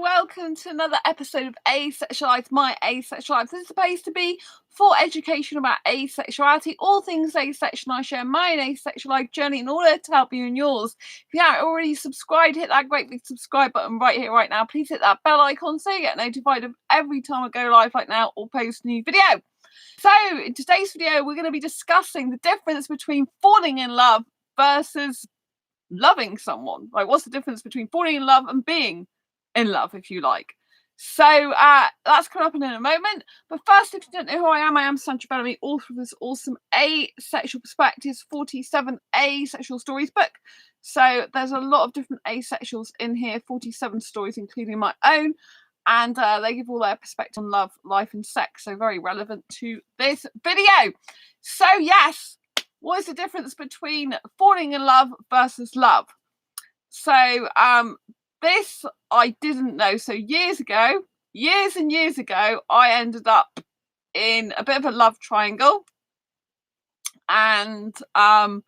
welcome to another episode of Asexual, my Asexual Life. This is supposed to be for education about asexuality, all things asexual. I share my asexual life journey in order to help you in yours. If you haven't already subscribed, hit that great big subscribe button right here, right now. Please hit that bell icon so you get notified of every time I go live like now or post a new video. So in today's video, we're going to be discussing the difference between falling in love versus loving someone. Like, what's the difference between falling in love and being in love, if you like? So that's coming up in a moment. But first, if you don't know who I am Sandra Bellamy, author of this awesome Asexual Perspectives 47 Asexual Stories book. So there's a lot of different asexuals in here, 47 stories, including my own. And they give all their perspective on love, life, and sex. So very relevant to this video. So yes, what is the difference between falling in love versus love? So this I didn't know. So years and years ago, I ended up in a bit of a love triangle. And I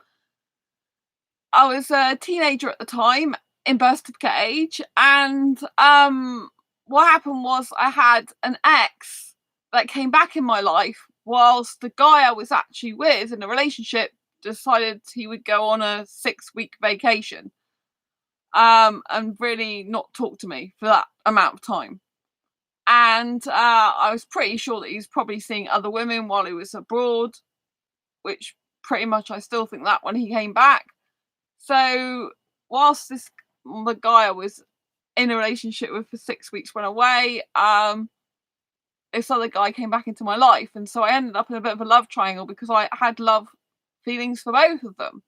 was a teenager at the time, in birth certificate age. And what happened was I had an ex that came back in my life whilst the guy I was actually with in a relationship decided he would go on a 6-week vacation and really not talk to me for that amount of time. And I was pretty sure that he was probably seeing other women while he was abroad, which pretty much I still think that when he came back. So whilst the guy I was in a relationship with for 6 weeks went away, this other guy came back into my life. And so I ended up in a bit of a love triangle because I had love feelings for both of them.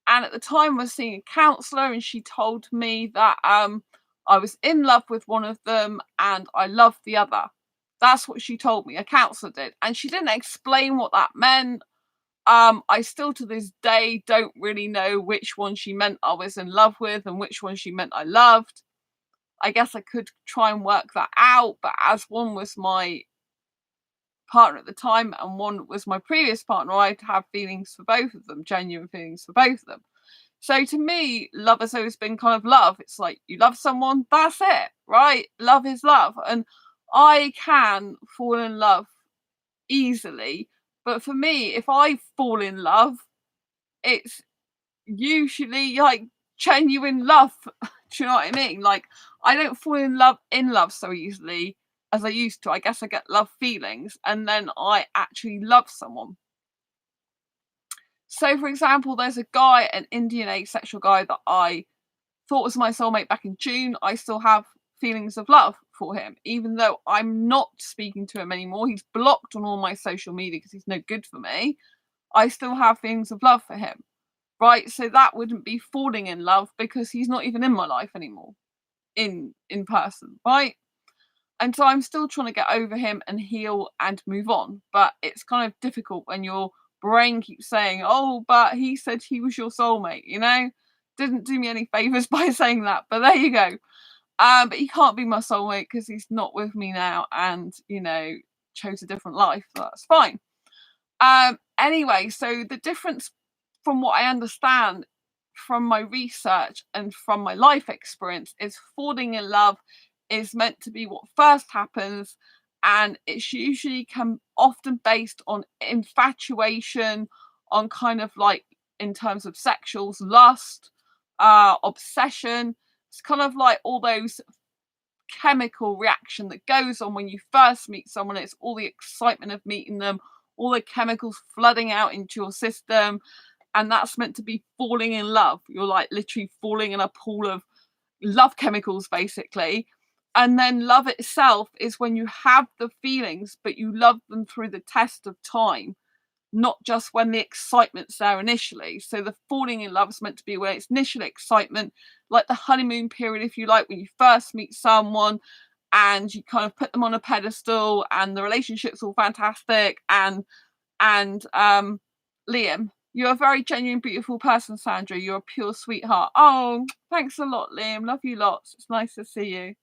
And at the time I was seeing a counsellor, and she told me that I was in love with one of them and I loved the other. That's what she told me, a counsellor did. And she didn't explain what that meant. I still to this day don't really know which one she meant I was in love with and which one she meant I loved. I guess I could try and work that out, but as one was my partner at the time and one was my previous partner, I'd have feelings for both of them, genuine feelings for both of them. So to me, love has always been kind of love. It's like you love someone, that's it, right? Love is love. And I can fall in love easily. But for me, if I fall in love, it's usually like genuine love. Do you know what I mean? Like, I don't fall in love so easily as I used to. I guess I get love feelings and then I actually love someone. So, for example, there's a guy, an Indian asexual guy that I thought was my soulmate back in June. I still have feelings of love for him, even though I'm not speaking to him anymore. He's blocked on all my social media because he's no good for me. I still have feelings of love for him, right? So that wouldn't be falling in love because he's not even in my life anymore in person, right? And so I'm still trying to get over him and heal and move on. But it's kind of difficult when your brain keeps saying, oh, but he said he was your soulmate, you know? Didn't do me any favors by saying that, but there you go. But he can't be my soulmate because he's not with me now and, you know, chose a different life. So that's fine. Anyway, so the difference from what I understand from my research and from my life experience is falling in love is meant to be what first happens, and it's usually often based on infatuation, on kind of like in terms of sexuals, lust, obsession. It's kind of like all those chemical reaction that goes on when you first meet someone. It's all the excitement of meeting them, all the chemicals flooding out into your system, and that's meant to be falling in love. You're like literally falling in a pool of love chemicals, basically. And then love itself is when you have the feelings, but you love them through the test of time, not just when the excitement's there initially. So the falling in love is meant to be where it's initial excitement, like the honeymoon period, if you like, when you first meet someone and you kind of put them on a pedestal and the relationship's all fantastic. And Liam, you're a very genuine, beautiful person, Sandra. You're a pure sweetheart. Oh, thanks a lot, Liam. Love you lots. It's nice to see you.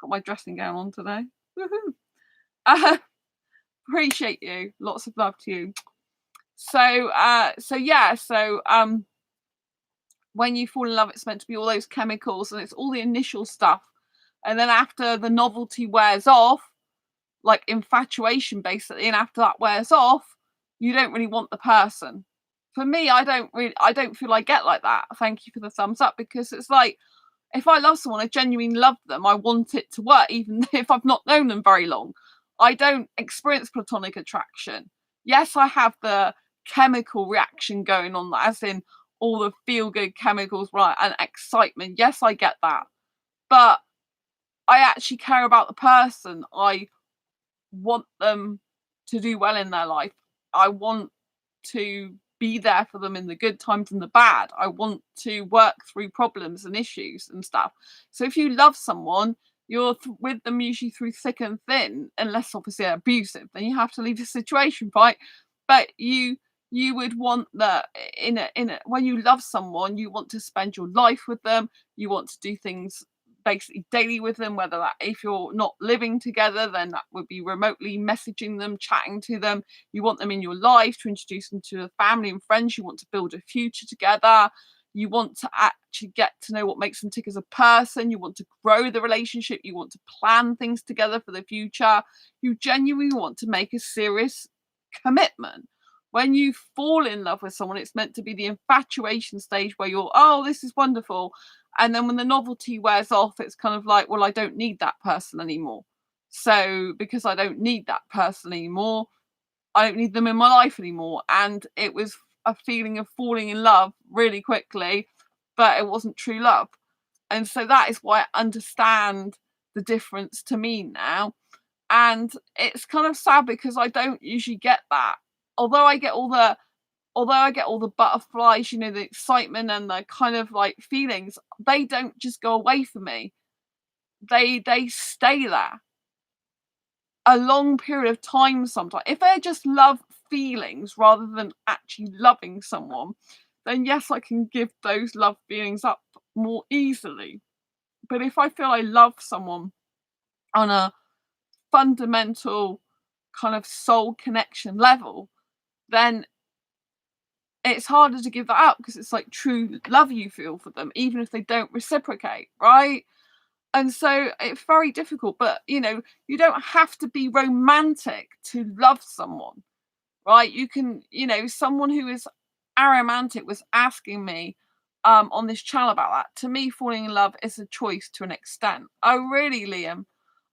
Got my dressing gown on today. Woohoo! Appreciate you. Lots of love to you. So when you fall in love, it's meant to be all those chemicals and it's all the initial stuff. And then after the novelty wears off, like infatuation basically, and after that wears off, you don't really want the person. For me, I don't feel I get like that. Thank you for the thumbs up, because it's like, if I love someone, I genuinely love them, I want it to work, even if I've not known them very long. I don't experience platonic attraction. Yes, I have the chemical reaction going on, as in all the feel good chemicals, right, and excitement. Yes, I get that. But I actually care about the person. I want them to do well in their life. I want to be there for them in the good times and the bad. I want to work through problems and issues and stuff. So if you love someone, you're with them usually through thick and thin, unless obviously they're abusive, then you have to leave the situation, right? But you would want that in a when you love someone, you want to spend your life with them. You want to do things basically daily with them, whether that, if you're not living together, then that would be remotely messaging them, chatting to them. You want them in your life to introduce them to family and friends. You want to build a future together. You want to actually get to know what makes them tick as a person. You want to grow the relationship. You want to plan things together for the future. You genuinely want to make a serious commitment. When you fall in love with someone, it's meant to be the infatuation stage where you're, oh, this is wonderful. And then when the novelty wears off, it's kind of like, well, I don't need that person anymore. So because I don't need that person anymore, I don't need them in my life anymore. And it was a feeling of falling in love really quickly, but it wasn't true love. And so that is why I understand the difference to me now. And it's kind of sad because I don't usually get that. Although I get all the butterflies, the excitement and the kind of like feelings, they don't just go away from me. They stay there a long period of time sometimes. If they're just love feelings rather than actually loving someone, then yes, I can give those love feelings up more easily. But if I feel I love someone on a fundamental kind of soul connection level, then it's harder to give that up, because it's like true love you feel for them, even if they don't reciprocate, right? And so it's very difficult, but you don't have to be romantic to love someone, right? You can, someone who is aromantic was asking me on this channel about that. To me, falling in love is a choice to an extent. Oh, really, Liam?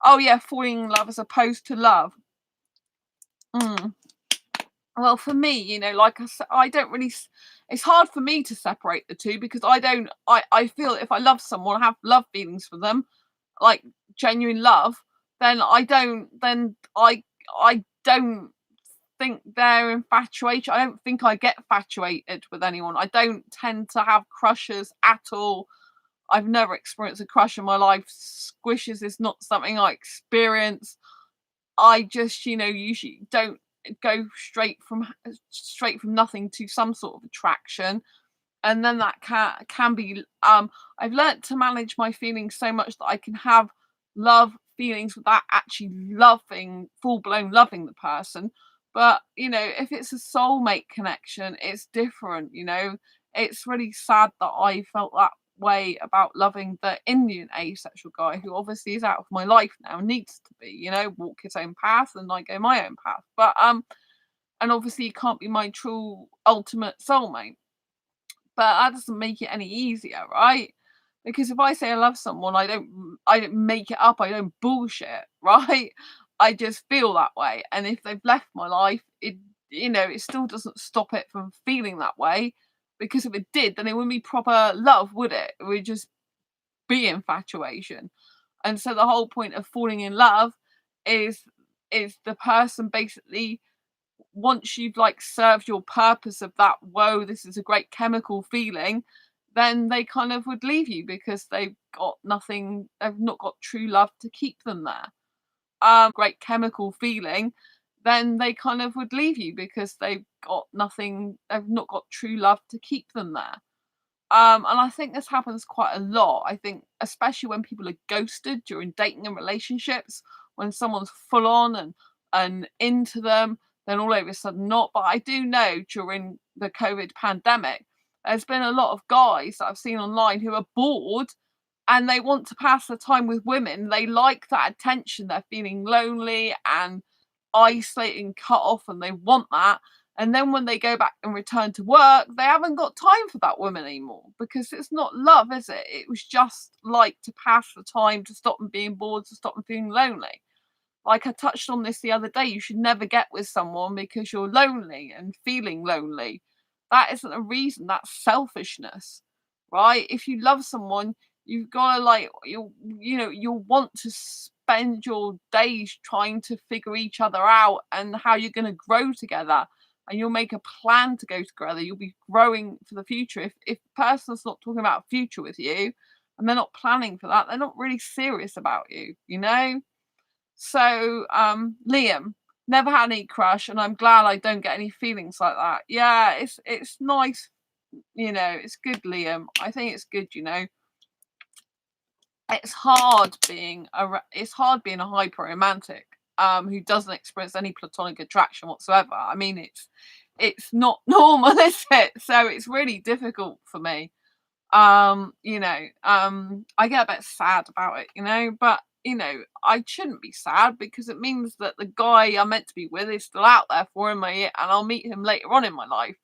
Oh, yeah, falling in love as opposed to love. Mm. Well, for me, like I said, I don't really. It's hard for me to separate the two, because I don't. I feel if I love someone, I have love feelings for them, like genuine love, then I don't. Then I don't think they're infatuated. I don't think I get infatuated with anyone. I don't tend to have crushes at all. I've never experienced a crush in my life. Squishes is not something I experience. I just, usually don't go straight from nothing to some sort of attraction. And then that can be I've learnt to manage my feelings so much that I can have love feelings without actually loving, full blown loving the person. But if it's a soulmate connection, it's different. It's really sad that I felt that way about loving the Indian asexual guy, who obviously is out of my life now, needs to be, walk his own path and I go my own path. But and obviously he can't be my true ultimate soulmate. But that doesn't make it any easier, right? Because if I say I love someone, I don't make it up, I don't bullshit, right? I just feel that way. And if they've left my life, it still doesn't stop it from feeling that way. Because if it did, then it wouldn't be proper love, would it? It would just be infatuation. And so the whole point of falling in love is the person basically, once you've like served your purpose of that, whoa, this is a great chemical feeling, then they kind of would leave you, because they've got nothing, they've not got true love to keep them there. Great chemical feeling, then they kind of would leave you, because they've got nothing, they've not got true love to keep them there. And I think this happens quite a lot. I think especially when people are ghosted during dating and relationships, when someone's full on and into them, then all over a sudden not. But I do know during the COVID pandemic, there's been a lot of guys that I've seen online who are bored and they want to pass their time with women. They like that attention. They're feeling lonely and isolated and cut off, and they want that. And then when they go back and return to work, they haven't got time for that woman anymore because it's not love, is it? It was just like to pass the time, to stop them being bored, to stop them feeling lonely. Like I touched on this the other day, you should never get with someone because you're lonely and feeling lonely. That isn't a reason, that's selfishness, right? If you love someone, you've got to like you'll want to spend your days trying to figure each other out and how you're going to grow together. And you'll make a plan to go together. You'll be growing for the future. If the person's not talking about a future with you and they're not planning for that, they're not really serious about you, you know? So, Liam, never had any crush, and I'm glad I don't get any feelings like that. Yeah, it's nice, it's good, Liam. I think it's good, you know. It's hard being a hyper romantic, who doesn't express any platonic attraction whatsoever. I mean, it's not normal, is it? So it's really difficult for me. I get a bit sad about it, but I shouldn't be sad because it means that the guy I'm meant to be with is still out there for me and I'll meet him later on in my life.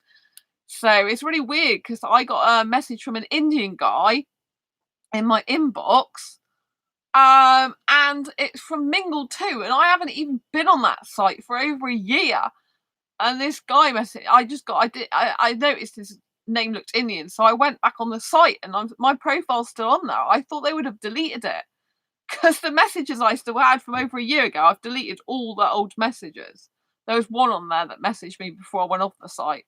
So it's really weird because I got a message from an Indian guy in my inbox. And it's from Mingle too, and I haven't even been on that site for over a year. And this guy message, I noticed his name looked Indian, so I went back on the site, and my profile's still on there. I thought they would have deleted it because the messages I still had from over a year ago, I've deleted all the old messages. There was one on there that messaged me before I went off the site.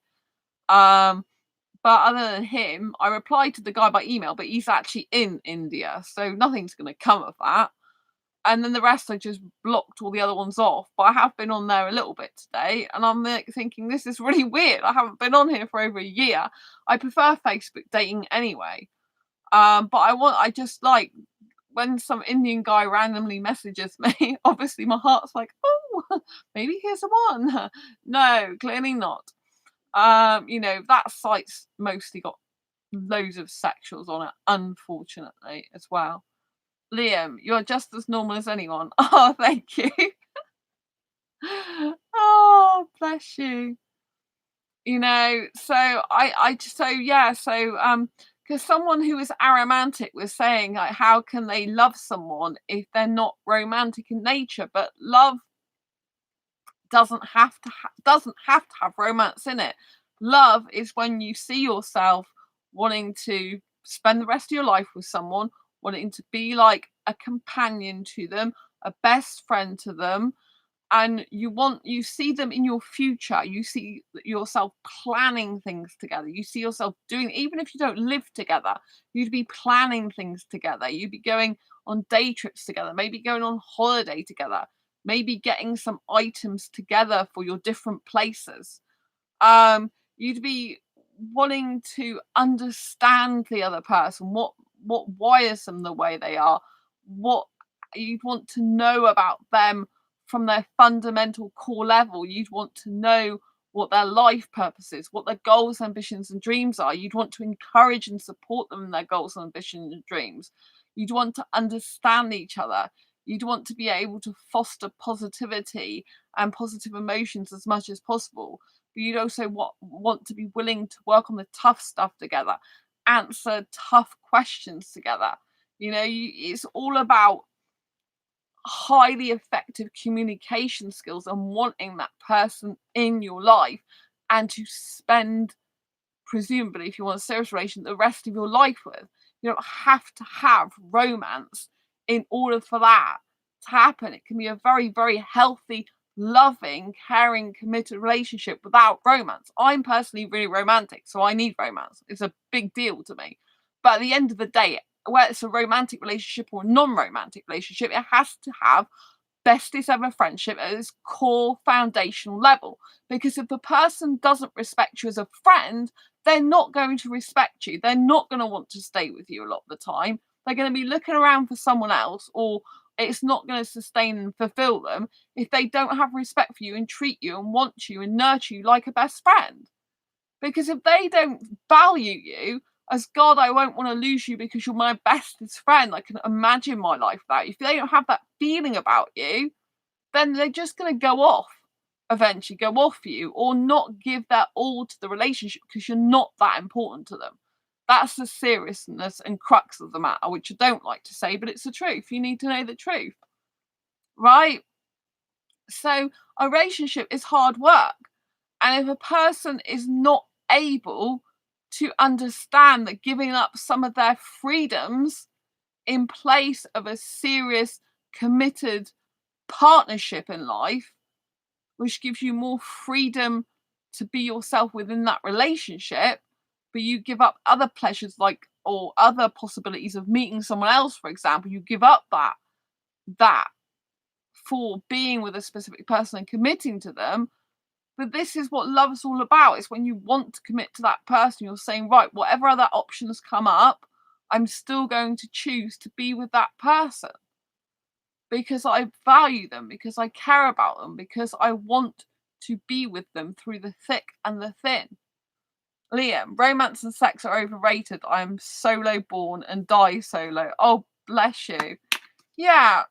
But other than him, I replied to the guy by email, but he's actually in India, so nothing's going to come of that. And then the rest I just blocked all the other ones off. But I have been on there a little bit today, and I'm like thinking this is really weird. I haven't been on here for over a year. I prefer Facebook dating anyway. But I just like when some Indian guy randomly messages me, obviously my heart's like, oh, maybe here's the one. No, clearly not. That site's mostly got loads of sexuals on it, unfortunately, as well. Liam, you're just as normal as anyone. Oh, thank you. Oh, bless you. Because someone who is aromantic was saying, like, how can they love someone if they're not romantic in nature? But love doesn't have to have romance in it. Love is when you see yourself wanting to spend the rest of your life with someone, wanting to be like a companion to them, a best friend to them, and you see them in your future. You see yourself planning things together. You see yourself doing, even if you don't live together, you'd be planning things together. You'd be going on day trips together, maybe going on holiday together, maybe getting some items together for your different places. You'd be wanting to understand the other person, what wires them the way they are, what you'd want to know about them from their fundamental core level. You'd want to know what their life purpose is, what their goals, ambitions, and dreams are. You'd want to encourage and support them in their goals, ambitions, and dreams. You'd want to understand each other. You'd want to be able to foster positivity and positive emotions as much as possible. But you'd also want to be willing to work on the tough stuff together, answer tough questions together. It's all about highly effective communication skills and wanting that person in your life and to spend, presumably, if you want a serious relation, the rest of your life with. You don't have to have romance in order for that to happen. It can be a very, very healthy, loving, caring, committed relationship without romance. I'm personally really romantic, so I need romance. It's a big deal to me. But at the end of the day, whether it's a romantic relationship or a non-romantic relationship, it has to have bestest ever friendship at its core foundational level. Because if the person doesn't respect you as a friend, they're not going to respect you. They're not going to want to stay with you a lot of the time. They're going to be looking around for someone else, or it's not going to sustain and fulfill them if they don't have respect for you and treat you and want you and nurture you like a best friend. Because if they don't value you as God, I won't want to lose you because you're my bestest friend. I can imagine my life without you. If they don't have that feeling about you, then they're just going to go off eventually, go off you, or not give their all to the relationship because you're not that important to them. That's the seriousness and crux of the matter, which I don't like to say, but it's the truth. You need to know the truth, right? So a relationship is hard work. And if a person is not able to understand that giving up some of their freedoms in place of a serious, committed partnership in life, which gives you more freedom to be yourself within that relationship, but you give up other pleasures like or other possibilities of meeting someone else, for example, you give up that for being with a specific person and committing to them. But this is what love's all about. It's when you want to commit to that person, you're saying, right, whatever other options come up, I'm still going to choose to be with that person because I value them, because I care about them, because I want to be with them through the thick and the thin. Liam, romance and sex are overrated. I'm solo born and die solo. Oh, bless you. Yeah,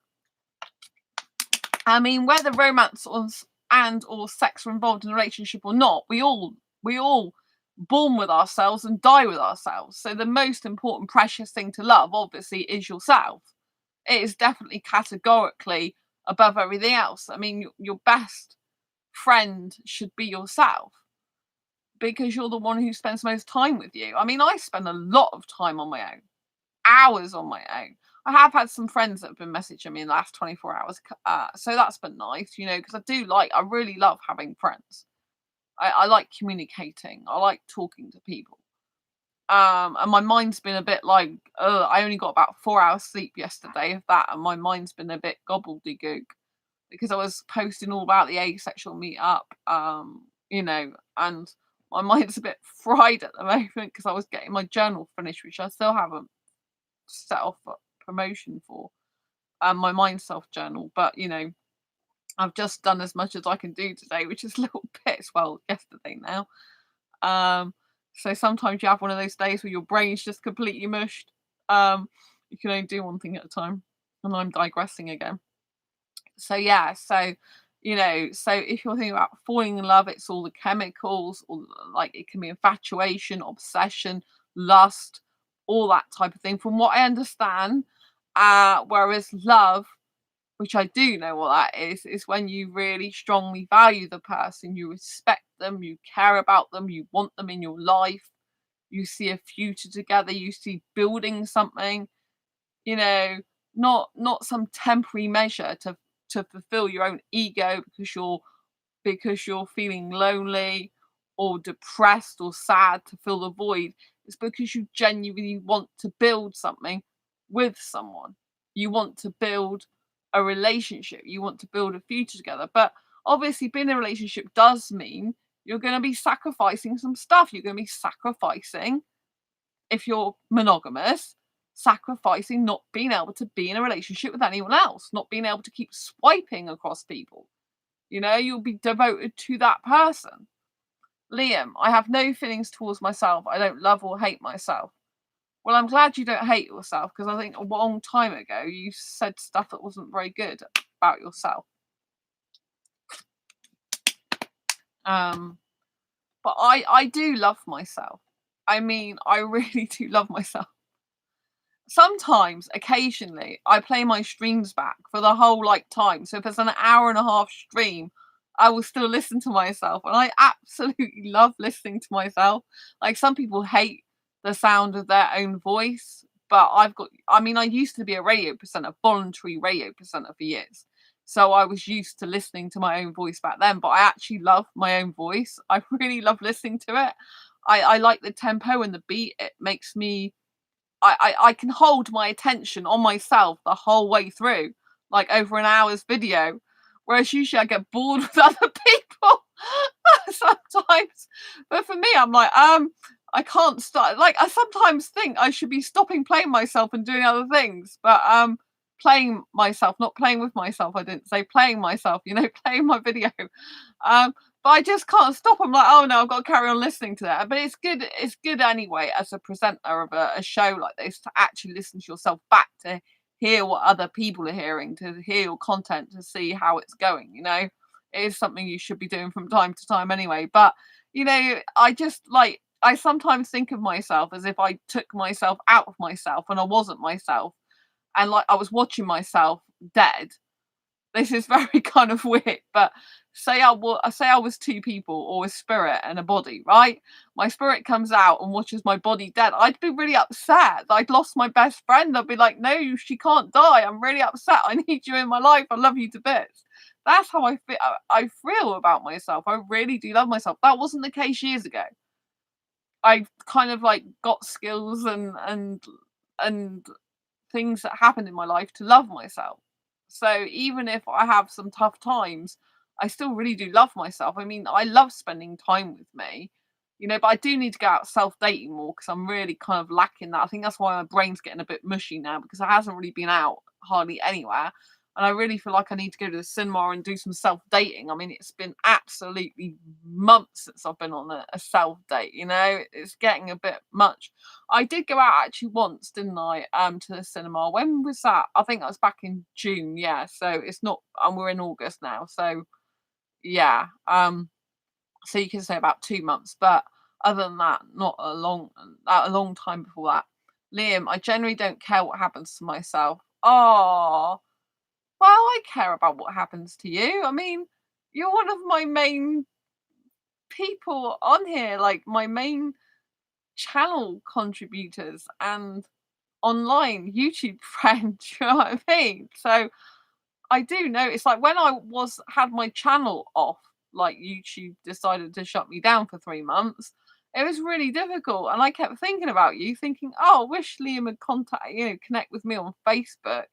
I mean, whether romance or sex are involved in a relationship or not, we all born with ourselves and die with ourselves. So the most important, precious thing to love, obviously, is yourself. It is definitely categorically above everything else. I mean, your best friend should be yourself because you're the one who spends most time with you. I mean, I spend a lot of time on my own, hours on my own. I have had some friends that have been messaging me in the last 24 hours. So that's been nice, because I really love having friends. I like communicating. I like talking to people. And my mind's been a bit like, I only got about 4 hours sleep yesterday of that. And my mind's been a bit gobbledygook because I was posting all about the asexual meetup, and my mind's a bit fried at the moment because I was getting my journal finished, which I still haven't set off a promotion for my mind self journal, but I've just done as much as I can do today, which is a little bit, well, yesterday now. So sometimes you have one of those days where your brain's just completely mushed. You can only do one thing at a time, and I'm digressing again. So yeah, so if you're thinking about falling in love, it's all the chemicals, or like it can be infatuation, obsession, lust, all that type of thing. From what I understand, whereas love, which I do know what that is when you really strongly value the person, you respect them, you care about them, you want them in your life, you see a future together, you see building something, you know, not some temporary measure to fulfill your own ego because you're feeling lonely or depressed or sad to fill the void. It's because you genuinely want to build something with someone. You want to build a relationship. You want to build a future together. But obviously, being in a relationship does mean you're going to be sacrificing some stuff. You're going to be sacrificing, if you're monogamous, sacrificing not being able to be in a relationship with anyone else, not being able to keep swiping across people. You'll be devoted to that person. Liam, I have no feelings towards myself. I don't love or hate myself. Well, I'm glad you don't hate yourself because I think a long time ago you said stuff that wasn't very good about yourself. But I do love myself. I mean, I really do love myself. Sometimes, occasionally, I play my streams back for the whole time. So if it's an hour and a half stream, I will still listen to myself, and I absolutely love listening to myself. Like some people hate the sound of their own voice, but I used to be a radio presenter, voluntary radio presenter for years. So I was used to listening to my own voice back then, but I actually love my own voice. I really love listening to it. I like the tempo and the beat. It makes me I can hold my attention on myself the whole way through, like over an hour's video. Whereas usually I get bored with other people sometimes. But for me, I'm like, I can't start. Like I sometimes think I should be stopping playing myself and doing other things. But playing myself, not playing with myself. I didn't say playing myself. Playing my video. But I just can't stop. I'm like, "Oh, no, I've got to carry on listening to that." But it's good anyway as a presenter of a show like this to actually listen to yourself back, to hear what other people are hearing, to hear your content, to see how it's going, you know? It is something you should be doing from time to time anyway, but, I just, like I sometimes think of myself as if I took myself out of myself and I wasn't myself, and, like, I was watching myself dead. This is very kind of weird, but say I was two people or a spirit and a body, right? My spirit comes out and watches my body dead. I'd be really upset. I'd lost my best friend. I'd be like, "No, she can't die. I'm really upset. I need you in my life. I love you to bits." That's how I feel about myself. I really do love myself. That wasn't the case years ago. I kind of like got skills and things that happened in my life to love myself. So even if I have some tough times, I still really do love myself. I mean, I love spending time with me, but I do need to go out self-dating more because I'm really kind of lacking that. I think that's why my brain's getting a bit mushy now because I hasn't really been out hardly anywhere. And I really feel like I need to go to the cinema and do some self-dating. I mean, it's been absolutely months since I've been on a self-date, It's getting a bit much. I did go out actually once, didn't I? To the cinema. When was that? I think that was back in June. Yeah. So it's not, and we're in August now. So yeah. So you can say about 2 months, but other than that, not a long time before that. Liam, I generally don't care what happens to myself. Oh, well, I care about what happens to you. I mean, you're one of my main people on here, like my main channel contributors and online YouTube friend, do you know what I mean? So I do know it's like when I had my channel off, like YouTube decided to shut me down for 3 months. It was really difficult, and I kept thinking about you, thinking, "Oh, I wish Liam had connect with me on Facebook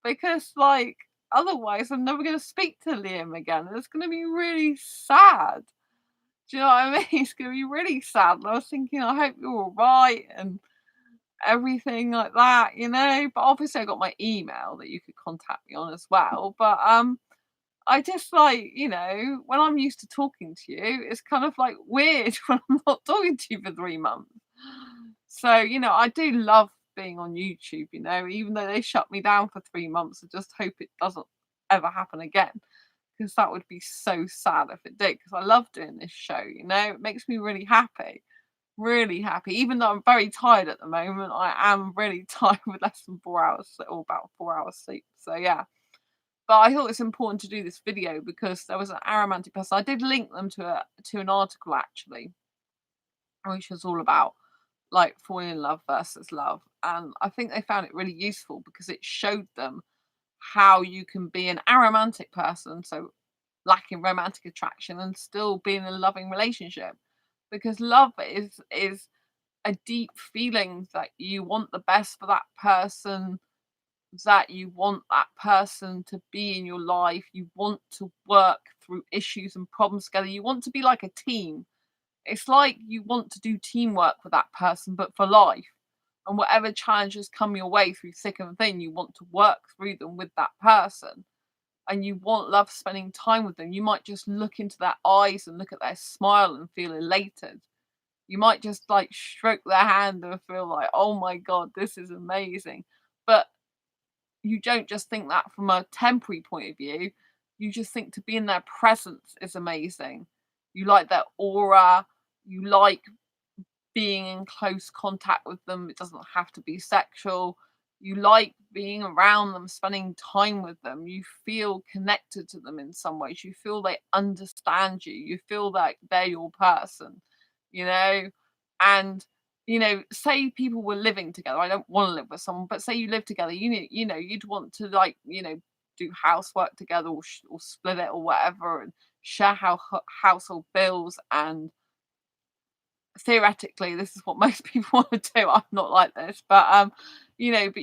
because, like, otherwise I'm never going to speak to Liam again. And it's going to be really sad." Do you know what I mean? It's going to be really sad. And I was thinking, I hope you're all right and everything like that. But obviously I got my email that you could contact me on as well. But I just like, when I'm used to talking to you, it's kind of like weird when I'm not talking to you for 3 months. So, I do love being on YouTube, even though they shut me down for 3 months. I just hope it doesn't ever happen again. Because that would be so sad if it did. Because I love doing this show, it makes me really happy. Really happy, even though I'm very tired at the moment. I am really tired with less than 4 hours or about 4 hours sleep. So yeah. But I thought it's important to do this video because there was an aromantic person. I did link them to an article actually, which was all about like falling in love versus love. And I think they found it really useful because it showed them how you can be an aromantic person, so lacking romantic attraction, and still be in a loving relationship. Because love is a deep feeling that you want the best for that person, that you want that person to be in your life. You want to work through issues and problems together. You want to be like a team. It's like you want to do teamwork with that person, but for life. And whatever challenges come your way through thick and thin, you want to work through them with that person. And you want love spending time with them. You might just look into their eyes and look at their smile and feel elated. You might just like stroke their hand and feel like, oh my God, this is amazing. But you don't just think that from a temporary point of view. You just think to be in their presence is amazing. You like their aura. You like being in close contact with them. It doesn't have to be sexual. You like being around them, spending time with them. You feel connected to them in some ways. You feel they understand you. You feel like they're your person, you know? And, say people were living together. I don't want to live with someone, but say you live together, you'd want to like, do housework together or split it or whatever and share household bills and theoretically this is what most people want to do. I'm not like this, but but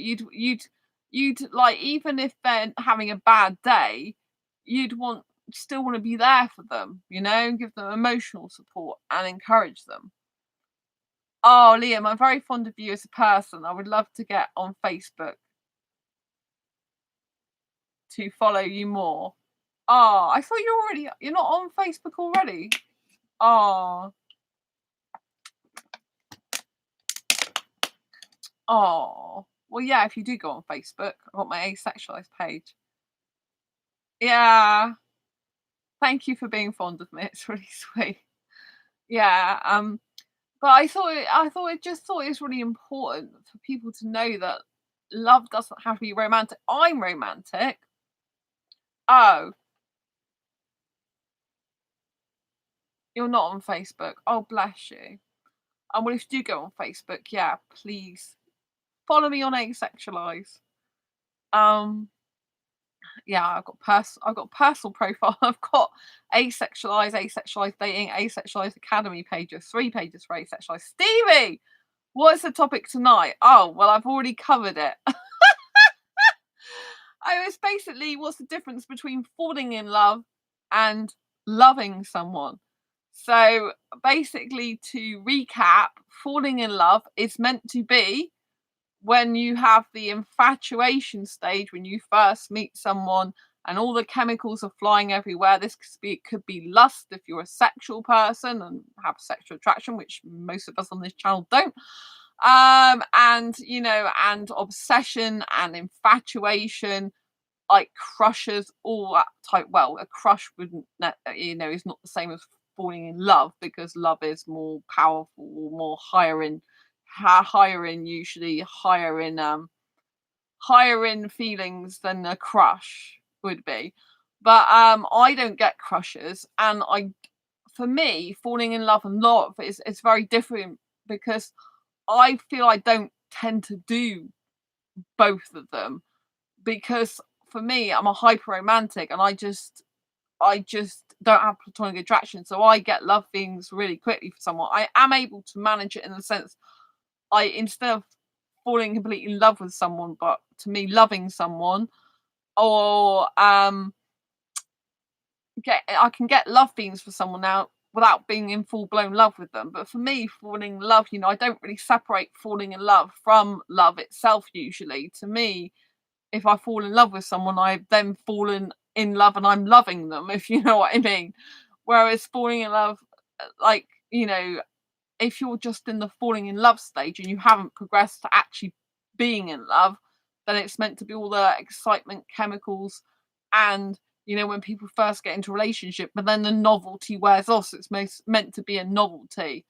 you'd like, even if they're having a bad day, you'd still want to be there for them, and give them emotional support and encourage them. Oh, Liam, I'm very fond of you as a person. I would love to get on Facebook to follow you more. Oh, I thought you're not on Facebook already? Oh, oh. Well, yeah, if you do go on Facebook, I've got my asexualized page. Yeah. Thank you for being fond of me. It's really sweet. Yeah. But I just thought it was really important for people to know that love doesn't have to be romantic. I'm romantic. Oh, you're not on Facebook. Oh, bless you. And well, if you do go on Facebook, yeah, please follow me on Asexualize. Um, yeah, I've got personal profile. I've got Asexualize, Asexualize Dating, Asexualize Academy pages, 3 pages for Asexualize. Stevie, what is the topic tonight? Oh, well, I've already covered it. I was basically what's the difference between falling in love and loving someone. So basically, to recap, falling in love is meant to be when you have the infatuation stage, when you first meet someone and all the chemicals are flying everywhere. This could be lust if you're a sexual person and have sexual attraction, which most of us on this channel don't. And and obsession and infatuation, like crushes, all that type. Well, a crush wouldn't, is not the same as falling in love because love is more powerful, more higher in, usually higher in feelings than a crush would be. But I don't get crushes, and for me, falling in love and love is it's very different because I feel I don't tend to do both of them because for me, I'm a hyper romantic and I just don't have platonic attraction. So I get love feelings really quickly for someone. I am able to manage it in the sense I instead of falling completely in love with someone, but to me loving someone or get I can get love feelings for someone now without being in full blown love with them. But for me, falling in love, I don't really separate falling in love from love itself usually. To me, if I fall in love with someone, I've then fallen in love and I'm loving them, if you know what I mean. Whereas falling in love, like, if you're just in the falling in love stage and you haven't progressed to actually being in love, then it's meant to be all the excitement, chemicals, and when people first get into a relationship, but then the novelty wears off. So it's meant to be a novelty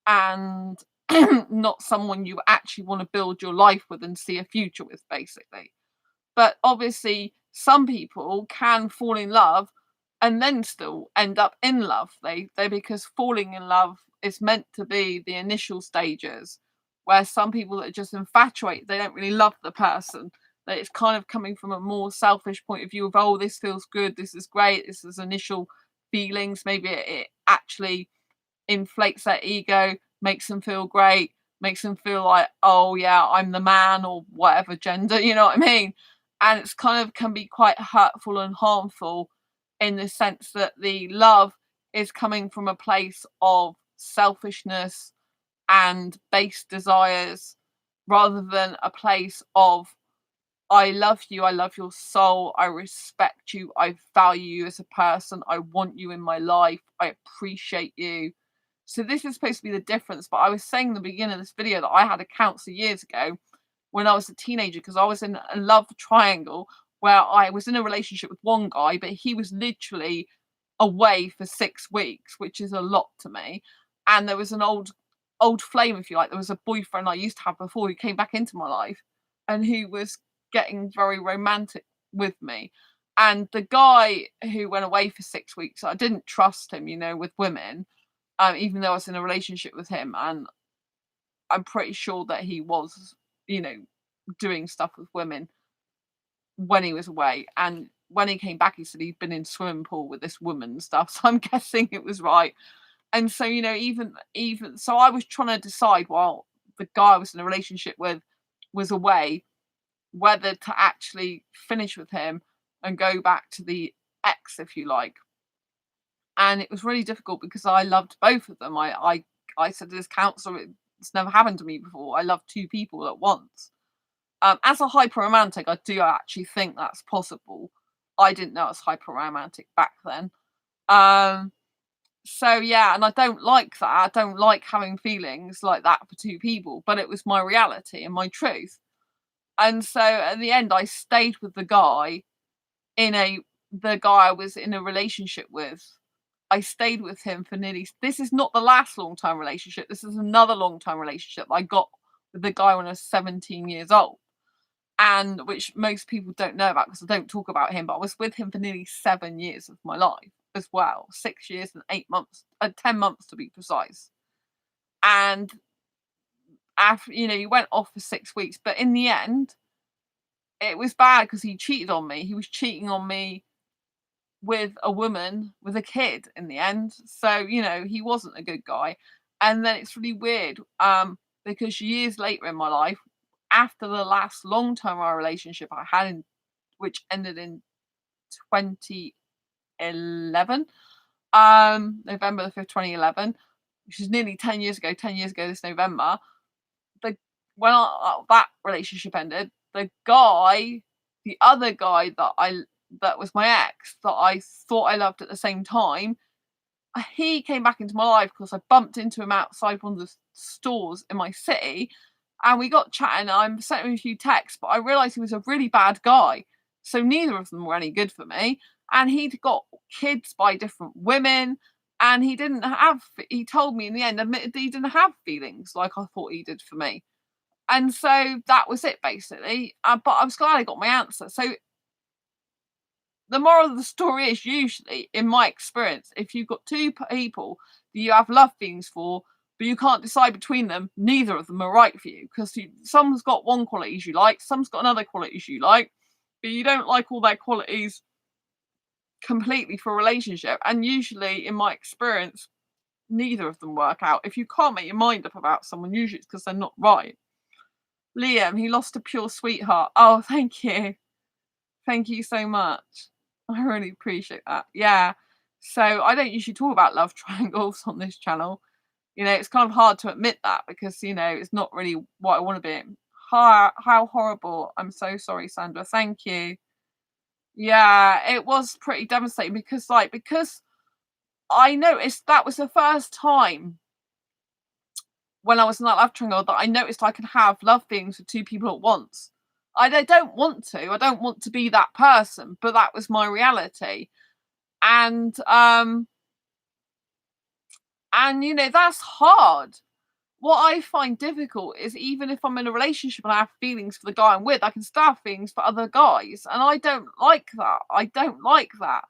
and not someone you actually want to build your life with and see a future with, basically. But obviously, some people can fall in love and then still end up in love. They because falling in love is meant to be the initial stages, where some people that are just infatuated, they don't really love the person. That it's kind of coming from a more selfish point of view of, oh, this feels good, this is great, this is initial feelings. Maybe it actually inflates their ego, makes them feel great, makes them feel like, oh yeah, I'm the man or whatever gender, you know what I mean? And it's kind of can be quite hurtful and harmful in the sense that the love is coming from a place of selfishness and base desires rather than a place of I love you. I love your soul. I respect you. I value you as a person. I want you in my life. I appreciate you. So this is supposed to be the difference. But I was saying in the beginning of this video that I had a counselor years ago when I was a teenager because I was in a love triangle where I was in a relationship with one guy, but he was literally away for 6 weeks, which is a lot to me. And there was an old flame, if you like. There was a boyfriend I used to have before who came back into my life and who was getting very romantic with me. And the guy who went away for 6 weeks, I didn't trust him, with women, even though I was in a relationship with him. And I'm pretty sure that he was, you know, doing stuff with women when he was away. And when he came back, he said he'd been in swimming pool with this woman and stuff. So I'm guessing it was right. And so, even so I was trying to decide while the guy I was in a relationship with was away, whether to actually finish with him and go back to the ex, if you like. And it was really difficult because I loved both of them. I said to this counselor, it's never happened to me before. I love two people at once. As a hyper romantic, I do actually think that's possible. I didn't know I was hyper romantic back then. Um, so yeah, and I don't like that. I don't like having feelings like that for two people, but it was my reality and my truth. And so at the end, I stayed with in a the guy I was in a relationship with. I stayed with him for nearly. This is not the last long term relationship. This is another long term relationship I got with the guy when I was 17 years old, and which most people don't know about because I don't talk about him. But I was with him for nearly 7 years of my life as well, 6 years and 8 months, 10 months to be precise. And after he went off for 6 weeks, but in the end, it was bad because he cheated on me. He was cheating on me with a woman with a kid in the end. So, he wasn't a good guy. And then it's really weird, because years later in my life, after the last long-term relationship I had which ended in 2011, November the 5th, 2011, which is nearly 10 years ago, 10 years ago this November, the when that relationship ended, the other guy that was my ex that I thought I loved at the same time, he came back into my life because I bumped into him outside one of the stores in my city, and we got chatting. I sent him a few texts, but I realised he was a really bad guy. So neither of them were any good for me. And he'd got kids by different women, and he didn't have. He told me in the end, admitted that he didn't have feelings like I thought he did for me. And so that was it basically. But I was glad I got my answer. So the moral of the story is usually, in my experience, if you've got two people that you have love feelings for, but you can't decide between them, neither of them are right for you because someone's got one qualities you like, someone's got another qualities you like, but you don't like all their qualities completely for a relationship. And usually, in my experience, neither of them work out. If you can't make your mind up about someone, usually it's because they're not right. Liam, he lost a pure sweetheart. Oh, thank you. Thank you so much. I really appreciate that. Yeah. So I don't usually talk about love triangles on this channel. It's kind of hard to admit that because, it's not really what I want to be. How horrible. I'm so sorry, Sandra. Thank you. Yeah, it was pretty devastating because I noticed that was the first time when I was in that love triangle that I noticed I can have love feelings for two people at once. Don't want to. I don't want to be that person, but that was my reality. And that's hard. What I find difficult is even if I'm in a relationship and I have feelings for the guy I'm with, I can still have feelings for other guys. And I don't like that. I don't like that.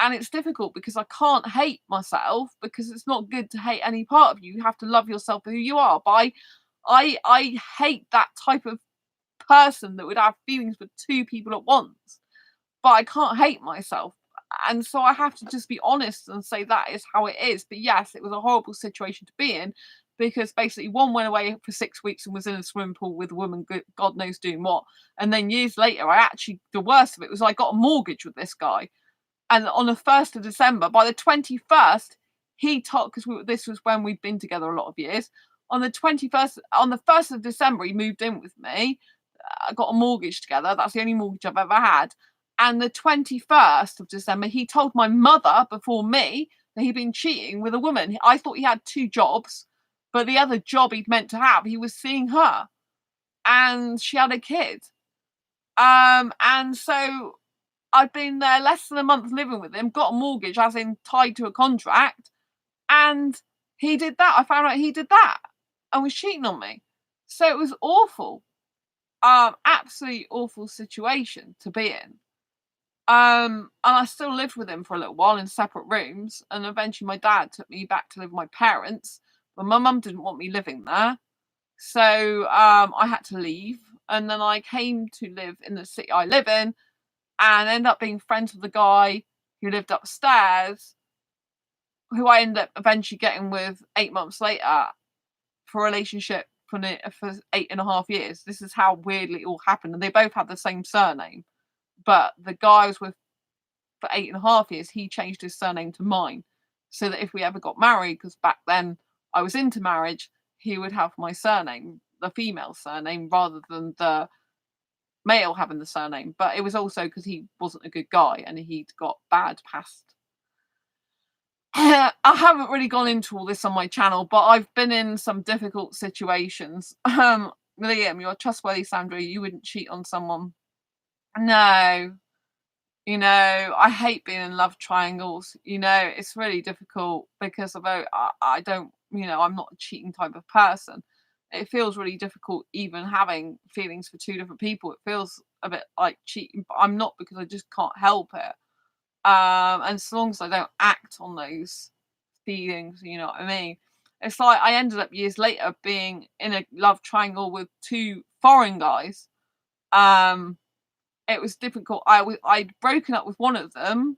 And it's difficult because I can't hate myself because it's not good to hate any part of you. You have to love yourself for who you are. But I hate that type of person that would have feelings for two people at once. But I can't hate myself. And so I have to just be honest and say that is how it is. But yes, it was a horrible situation to be in because basically one went away for 6 weeks and was in a swimming pool with a woman, God knows doing what. And then years later, the worst of it was I got a mortgage with this guy. And on the 1st of December, by the 21st, he told, because this was when we'd been together a lot of years. On the 1st of December, he moved in with me. I got a mortgage together. That's the only mortgage I've ever had. And the 21st of December, he told my mother before me that he'd been cheating with a woman. I thought he had two jobs, but the other job he'd meant to have, he was seeing her and she had a kid. And so I'd been there less than a month living with him, got a mortgage, as in tied to a contract, and he did that. I found out he did that and was cheating on me. So it was awful. Absolutely awful situation to be in. And I still lived with him for a little while in separate rooms, and eventually my dad took me back to live with my parents, but my mum didn't want me living there. So I had to leave, and then I came to live in the city I live in and ended up being friends with the guy who lived upstairs, who I ended up eventually getting with 8 months later for a relationship for 8.5 years. This is how weirdly it all happened. And they both had the same surname. But the guy I was with for 8.5 years, he changed his surname to mine. So that if we ever got married, because back then I was into marriage, he would have my surname, the female surname, rather than the male having the surname, but it was also because he wasn't a good guy and he'd got bad past. I haven't really gone into all this on my channel, but I've been in some difficult situations. Liam, you're trustworthy, Sandra. You wouldn't cheat on someone. No, I hate being in love triangles. It's really difficult because I don't, I'm not a cheating type of person. It feels really difficult even having feelings for two different people. It feels a bit like cheating, but I'm not because I just can't help it. And as long as I don't act on those feelings, you know what I mean? It's like I ended up years later being in a love triangle with two foreign guys. Um, it was difficult. I'd broken up with one of them,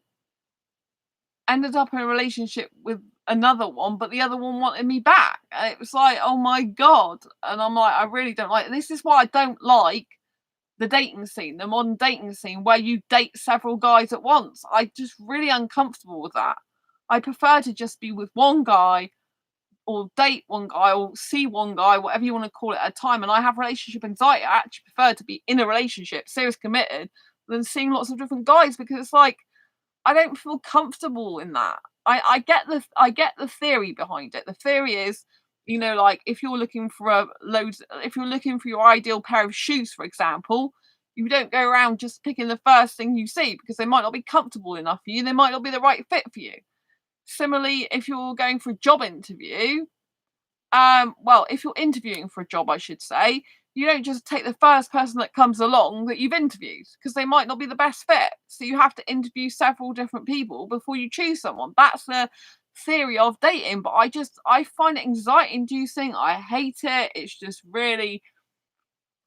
ended up in a relationship with another one, but the other one wanted me back. And it was like, oh my God. And I'm like, I really don't like this is why I don't like the dating scene, the modern dating scene where you date several guys at once. I just really uncomfortable with that. I prefer to just be with one guy or date one guy or see one guy, whatever you want to call it at a time. And I have relationship anxiety. I actually prefer to be in a relationship, serious committed, than seeing lots of different guys because it's like I don't feel comfortable in that. I get the theory behind it. The theory is, like if you're looking for your ideal pair of shoes, for example, you don't go around just picking the first thing you see because they might not be comfortable enough for you. They might not be the right fit for you. Similarly, if you're going for a job interview, well, if you're interviewing for a job, I should say, you don't just take the first person that comes along that you've interviewed because they might not be the best fit. So you have to interview several different people before you choose someone. That's the theory of dating, but I find it anxiety inducing. I hate it. It's just really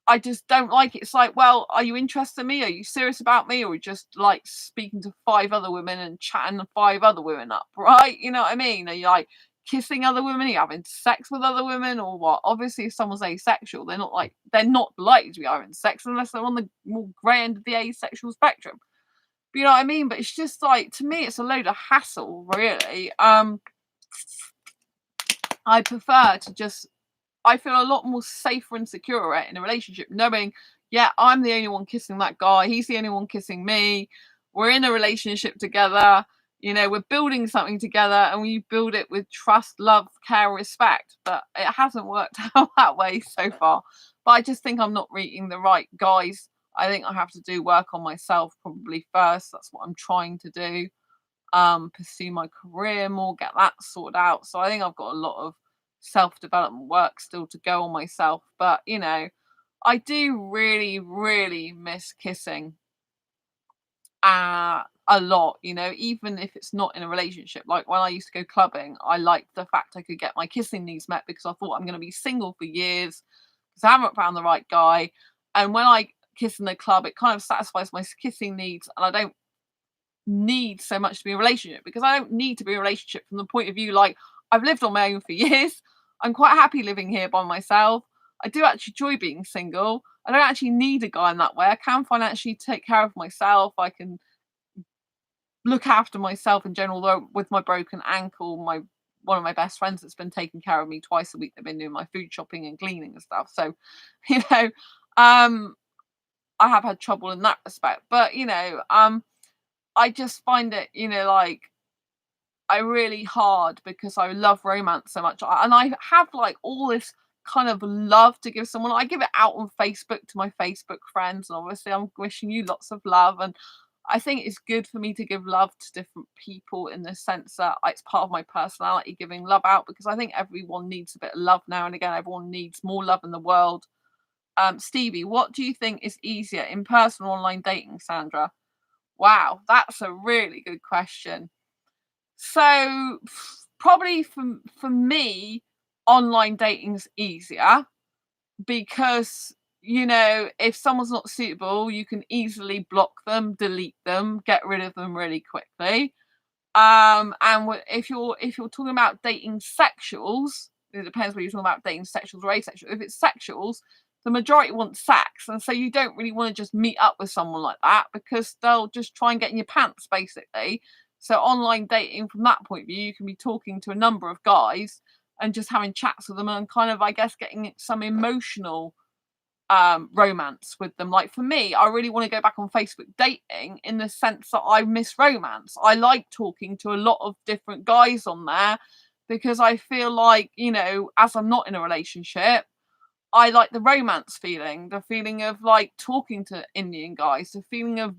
I just don't like it. It's like, well, are you interested in me? Are you serious about me? Or are you just like speaking to five other women and chatting to five other women up, right? You know what I mean? Are you like kissing other women? Are you having sex with other women or what? Obviously, if someone's asexual, they're not likely to be having sex unless they're on the more grey end of the asexual spectrum. But you know what I mean? But it's just like to me, it's a load of hassle, really. I prefer to just I feel a lot more safer and secure in a relationship knowing, yeah, I'm the only one kissing that guy. He's the only one kissing me. We're in a relationship together. We're building something together and we build it with trust, love, care, respect. But it hasn't worked out that way so far. But I just think I'm not meeting the right guys. I think I have to do work on myself probably first. That's what I'm trying to do. Pursue my career more, get that sorted out. So I think I've got a lot of self-development work still to go on myself. But I do really, really miss kissing a lot, even if it's not in a relationship. Like when I used to go clubbing, I liked the fact I could get my kissing needs met because I thought I'm going to be single for years because I haven't found the right guy. And when I kiss in the club, it kind of satisfies my kissing needs and I don't need so much to be in a relationship because I don't need to be in a relationship from the point of view like I've lived on my own for years. I'm quite happy living here by myself. I do actually enjoy being single. I don't actually need a guy in that way. I can financially take care of myself. I can look after myself in general. Though with my broken ankle, my one of my best friends that's been taking care of me twice a week. They've been doing my food shopping and cleaning and stuff. So, you know, um, I have had trouble in that respect. But I just find it, like I really hard because I love romance so much. And I have like all this kind of love to give someone. I give it out on Facebook to my Facebook friends. And obviously I'm wishing you lots of love. And I think it's good for me to give love to different people in the sense that it's part of my personality giving love out because I think everyone needs a bit of love now and again. Everyone needs more love in the world. Stevie, what do you think is easier, in person or online dating, Sandra? Wow, that's a really good question. So probably for me, online dating's easier because if someone's not suitable, you can easily block them, delete them, get rid of them really quickly. And if you're talking about dating sexuals, it depends whether you're talking about dating sexuals or asexual. If it's sexuals, the majority want sex, and so you don't really want to just meet up with someone like that because they'll just try and get in your pants, basically. So online dating, from that point of view, you can be talking to a number of guys and just having chats with them and kind of, I guess, getting some emotional romance with them. Like for me, I really want to go back on Facebook dating in the sense that I miss romance. I like talking to a lot of different guys on there because I feel like, as I'm not in a relationship, I like the romance feeling, the feeling of like talking to Indian guys, the feeling of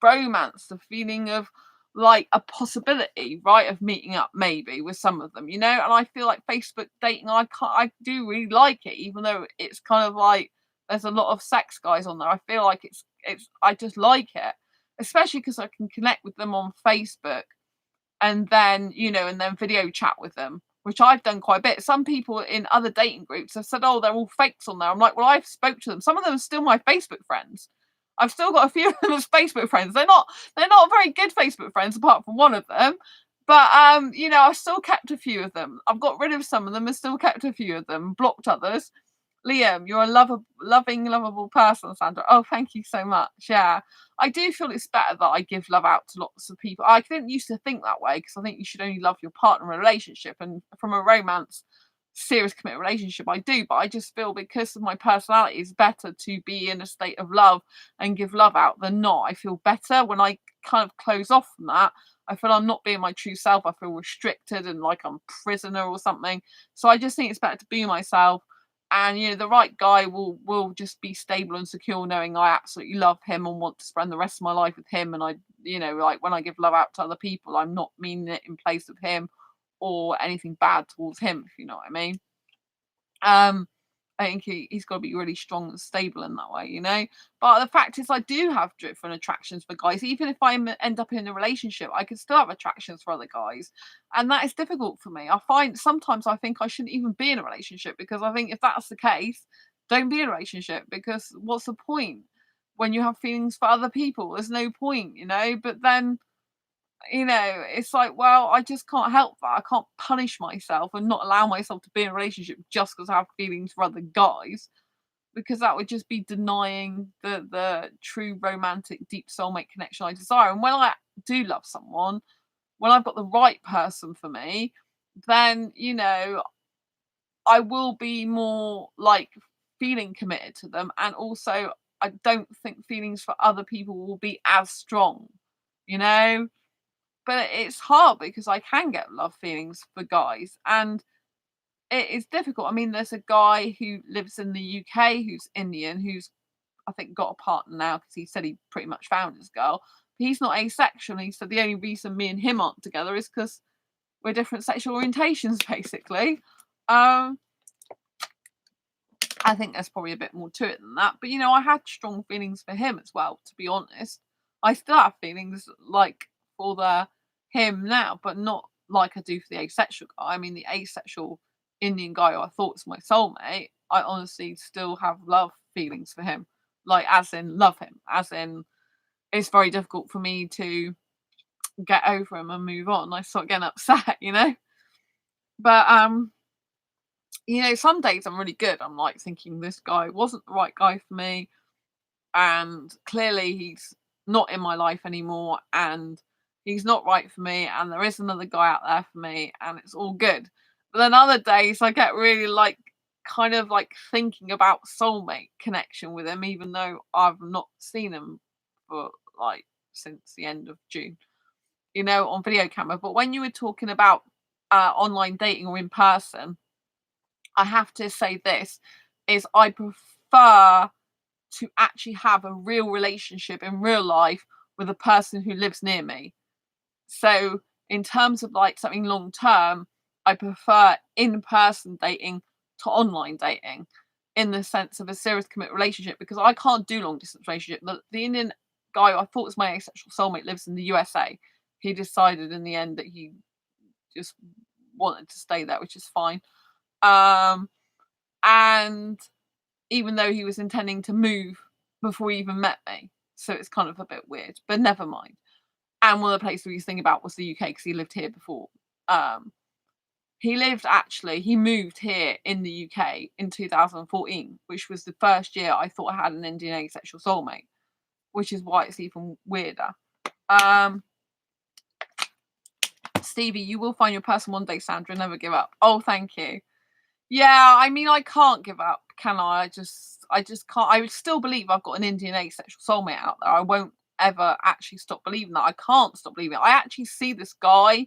romance, the feeling of like a possibility, right, of meeting up maybe with some of them, and I feel like Facebook dating, I do really like it, even though it's kind of like there's a lot of sex guys on there. I feel like it's I just like it, especially because I can connect with them on Facebook and then and then video chat with them, which I've done quite a bit. Some people in other dating groups have said, oh, they're all fakes on there. I'm like, well, I've spoke to them, some of them are still my Facebook friends. I've still got a few of them as Facebook friends. They're not very good Facebook friends apart from one of them, but I've still kept a few of them. I've got rid of some of them and still kept a few of them, blocked others. Liam, you're a loving, lovable person, Sandra. Oh, thank you so much. Yeah. I do feel it's better that I give love out to lots of people. I didn't used to think that way because I think you should only love your partner in a relationship. And from a romance, serious committed relationship, I do. But I just feel because of my personality, it's better to be in a state of love and give love out than not. I feel better when I kind of close off from that. I feel I'm not being my true self. I feel restricted and like I'm a prisoner or something. So I just think it's better to be myself, and the right guy will just be stable and secure, knowing I absolutely love him and want to spend the rest of my life with him. And I like when I give love out to other people, I'm not meaning it in place of him or anything bad towards him, if you know what I mean. um I think he's got to be really strong and stable in that way. But the fact is, I do have different attractions for guys. Even if end up in a relationship, I can still have attractions for other guys. And that is difficult for me. I find sometimes I think I shouldn't even be in a relationship, because I think if that's the case, don't be in a relationship, because what's the point when you have feelings for other people? There's no point. But then it's like, well, I just can't help that. I can't punish myself and not allow myself to be in a relationship just because I have feelings for other guys, because that would just be denying the true romantic deep soulmate connection I desire. And when I do love someone, when I've got the right person for me, then I will be more like feeling committed to them, and also I don't think feelings for other people will be as strong, you know but it's hard because I can get love feelings for guys, and it is difficult. I mean, there's a guy who lives in the UK who's Indian, who's I think got a partner now because he said he pretty much found his girl. He's not asexual. He said the only reason me and him aren't together is because we're different sexual orientations, basically. Um, I think there's probably a bit more to it than that. But I had strong feelings for him as well, to be honest. I still have feelings like for him now, but not like I do for the asexual guy. I mean, the asexual Indian guy who I thought was my soulmate, I honestly still have love feelings for him. Like as in love him. As in it's very difficult for me to get over him and move on. I start getting upset. But some days I'm really good. I'm like thinking this guy wasn't the right guy for me, and clearly he's not in my life anymore, and he's not right for me, and there is another guy out there for me, and it's all good. But then other days I get really like kind of like thinking about soulmate connection with him, even though I've not seen him for like since the end of June, on video camera. But when you were talking about online dating or in person, I have to say this is I prefer to actually have a real relationship in real life with a person who lives near me. So in terms of like something long term, I prefer in-person dating to online dating, in the sense of a serious commit relationship, because I can't do long distance relationship. The Indian guy I thought was my asexual soulmate lives in the USA. He decided in the end that he just wanted to stay there, which is fine. And even though he was intending to move before he even met me. So it's kind of a bit weird, but never mind. And one of the places we was thinking about was the UK because he lived here before. He moved here in the UK in 2014, which was the first year I thought I had an Indian asexual soulmate, which is why it's even weirder. Stevie, you will find your person one day, Sandra. Never give up. Oh, thank you. Yeah, I mean, I can't give up, can I? I just can't. I would still believe I've got an Indian asexual soulmate out there. I won't ever actually stop believing that. I can't stop believing it. I actually see this guy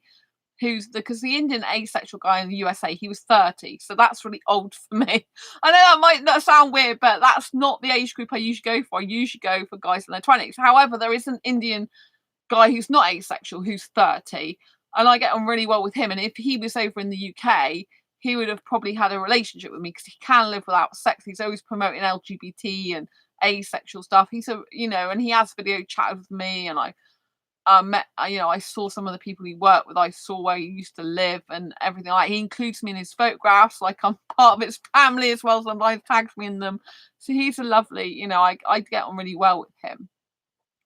who's because the Indian asexual guy in the USA, he was 30, so that's really old for me. I know that might not sound weird, but that's not the age group I usually go for. I usually go for guys in their 20s. However, there is an Indian guy who's not asexual who's 30, and I get on really well with him. And if he was over in the UK, he would have probably had a relationship with me because he can live without sex. He's always promoting LGBT and asexual stuff. He's a and he has video chatted with me, and I met I saw some of the people he worked with. I saw where he used to live and everything. Like he includes me in his photographs, like I'm part of his family as well. Sometimes tags me in them. So he's a lovely, I get on really well with him.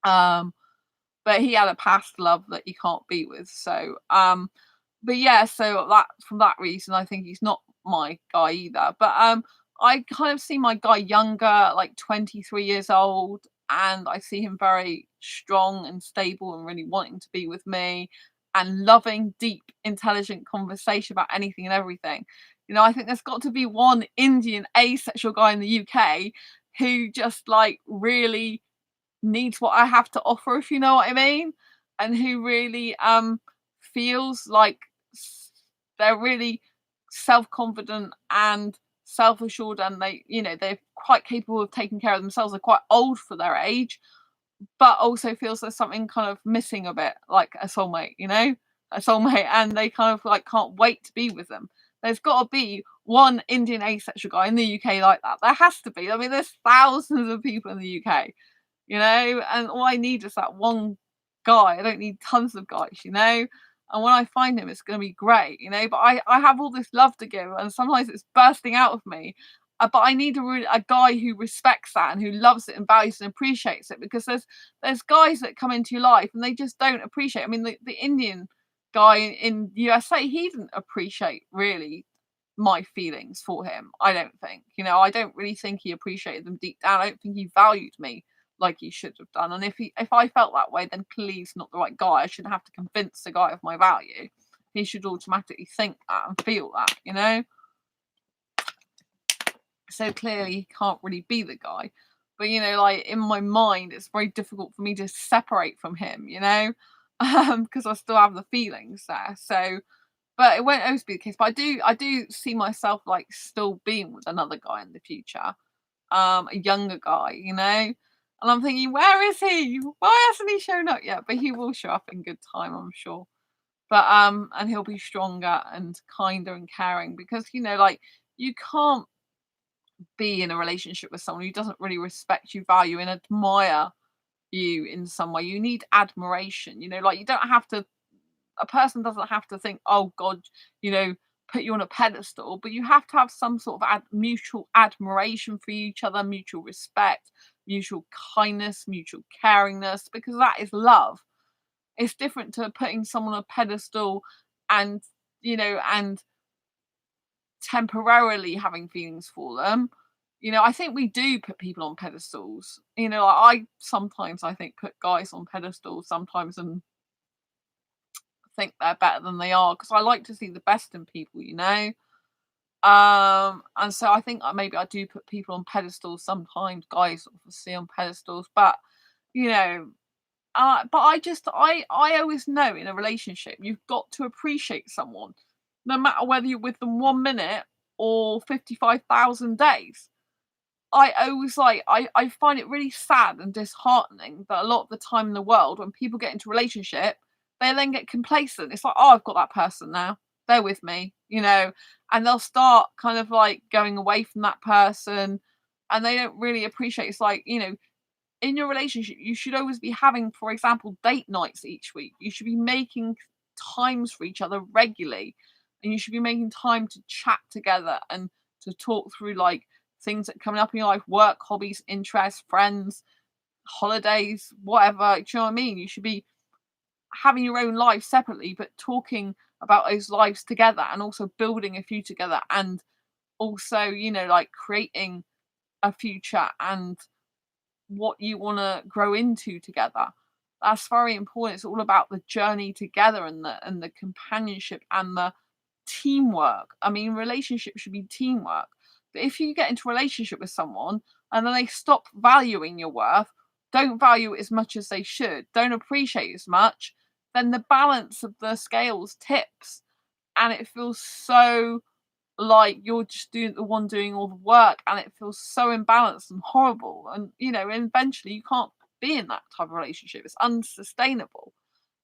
Um, but he had a past love that you can't beat with. So but yeah, so that from that reason, I think he's not my guy either. But I kind of see my guy younger, like 23 years old, and I see him very strong and stable and really wanting to be with me and loving deep, intelligent conversation about anything and everything. I think there's got to be one Indian asexual guy in the UK who just like really needs what I have to offer, if you know what I mean, and who really feels like they're really self-confident and self-assured, and they're quite capable of taking care of themselves. They're quite old for their age, but also feels there's something kind of missing a bit, like a soulmate, a soulmate, and they kind of like can't wait to be with them. There's got to be one Indian asexual guy in the UK like that. There has to be. I mean, there's thousands of people in the UK, and all I need is that one guy. I don't need tons of guys. And when I find him, it's going to be great. But I have all this love to give, and sometimes it's bursting out of me. But I need a guy who respects that and who loves it and values and appreciates it, because there's guys that come into your life and they just don't appreciate. I mean, the Indian guy in USA, he didn't appreciate really my feelings for him. I don't think. I don't really think he appreciated them deep down. I don't think he valued me like he should have done. And if I felt that way, then clearly he's not the right guy. I shouldn't have to convince the guy of my value. He should automatically think that and feel that. So clearly he can't really be the guy. But like in my mind, it's very difficult for me to separate from him, because I still have the feelings there. So but it won't always be the case. But I do see myself like still being with another guy in the future. A younger guy. And I'm thinking, where is he? Why hasn't he shown up yet? But he will show up in good time, I'm sure. But and he'll be stronger and kinder and caring, because like you can't be in a relationship with someone who doesn't really respect you, value, and admire you in some way. You need admiration. Like you don't have to. A person doesn't have to think, oh God, put you on a pedestal, but you have to have some sort of mutual admiration for each other, mutual respect, mutual kindness, mutual caringness, because that is love. It's different to putting someone on a pedestal and and temporarily having feelings for them. I think we do put people on pedestals. I sometimes I think put guys on pedestals sometimes and think they're better than they are, because I like to see the best in people. And so I think maybe I do put people on pedestals sometimes, guys obviously on pedestals, but you know, but I always know in a relationship you've got to appreciate someone, no matter whether you're with them 1 minute or 55,000 days. I always I find it really sad and disheartening that a lot of the time in the world, when people get into a relationship, they then get complacent. It's like, oh, I've got that person now. They're with me, and they'll start kind of like going away from that person, and they don't really appreciate. It's like, in your relationship, you should always be having, for example, date nights each week. You should be making times for each other regularly, and you should be making time to chat together and to talk through like things that are coming up in your life, work, hobbies, interests, friends, holidays, whatever. Do you know what I mean? You should be having your own life separately, but talking about those lives together, and also building a future together, and also, like creating a future and what you want to grow into together. That's very important. It's all about the journey together, and the companionship and the teamwork. I mean, relationships should be teamwork. But if you get into a relationship with someone and then they stop valuing your worth, don't value it as much as they should, don't appreciate as much, then the balance of the scales tips, and it feels so like you're just doing the one doing all the work, and it feels so imbalanced and horrible, and and eventually you can't be in that type of relationship. It's unsustainable.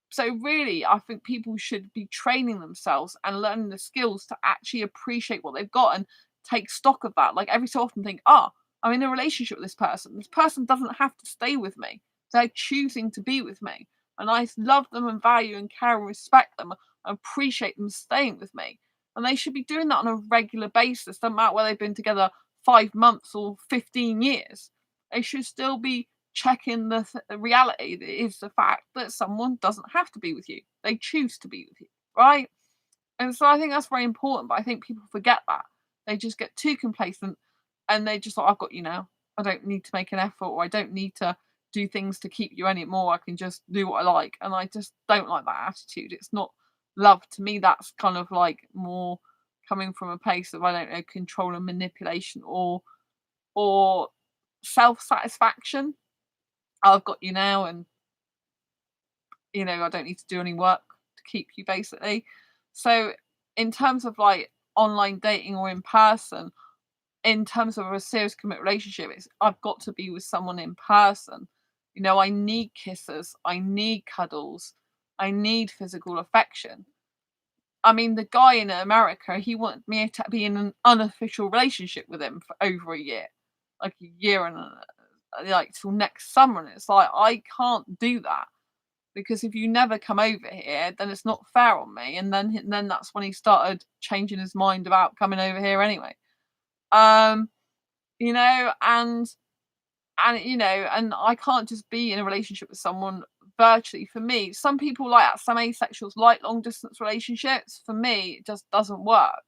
So really, I think people should be training themselves and learning the skills to actually appreciate what they've got and take stock of that. Like every so often think, I'm in a relationship with this person. This person doesn't have to stay with me. They're choosing to be with me. And I love them and value and care and respect them and appreciate them staying with me. And they should be doing that on a regular basis. Doesn't matter whether they've been together 5 months or 15 years. They should still be checking the reality that is the fact that someone doesn't have to be with you. They choose to be with you, right? And so I think that's very important, but I think people forget that. They just get too complacent and they just like, I've got you now. I don't need to make an effort or I don't need to do things to keep you anymore. I can just do what I like. And I just don't like that attitude. It's not love. To me, that's kind of like more coming from a place of, I don't know, control and manipulation or self-satisfaction. I've got you now and I don't need to do any work to keep you basically. So in terms of like online dating or in person, in terms of a serious commit relationship, it's I've got to be with someone in person. I need kisses, I need cuddles, I need physical affection. I mean, the guy in America, he wanted me to be in an unofficial relationship with him for over a year, like a year and like till next summer, and it's like I can't do that because if you never come over here, then it's not fair on me. And then that's when he started changing his mind about coming over here anyway. Um, and I can't just be in a relationship with someone virtually. For me, some people like that, some asexuals like long distance relationships. For me, it just doesn't work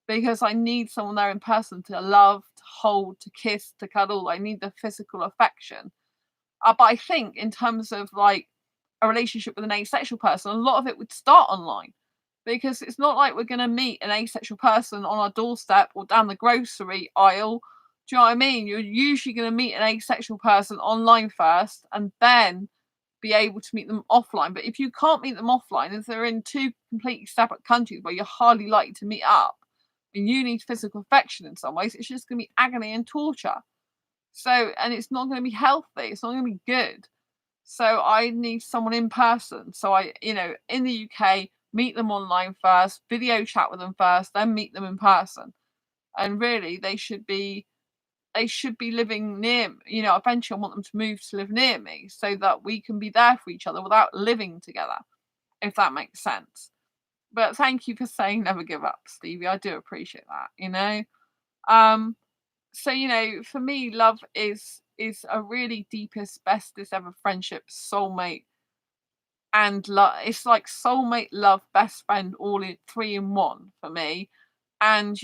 because I need someone there in person to love, to hold, to kiss, to cuddle. I need the physical affection. But I think in terms of like a relationship with an asexual person, a lot of it would start online because it's not like we're going to meet an asexual person on our doorstep or down the grocery aisle. Do you know what I mean? You're usually going to meet an asexual person online first and then be able to meet them offline. But if you can't meet them offline, if they're in two completely separate countries where you're hardly likely to meet up and you need physical affection in some ways, it's just going to be agony and torture. So, and it's not going to be healthy. It's not going to be good. So I need someone in person. So in the UK, meet them online first, video chat with them first, then meet them in person. And really, they should be living near. Eventually, I want them to move to live near me so that we can be there for each other without living together, if that makes sense. But thank you for saying never give up, Stevie. I do appreciate that. Um, so for me love is a really deepest bestest ever friendship, soulmate, and it's like soulmate, love, best friend, all in three in one for me. And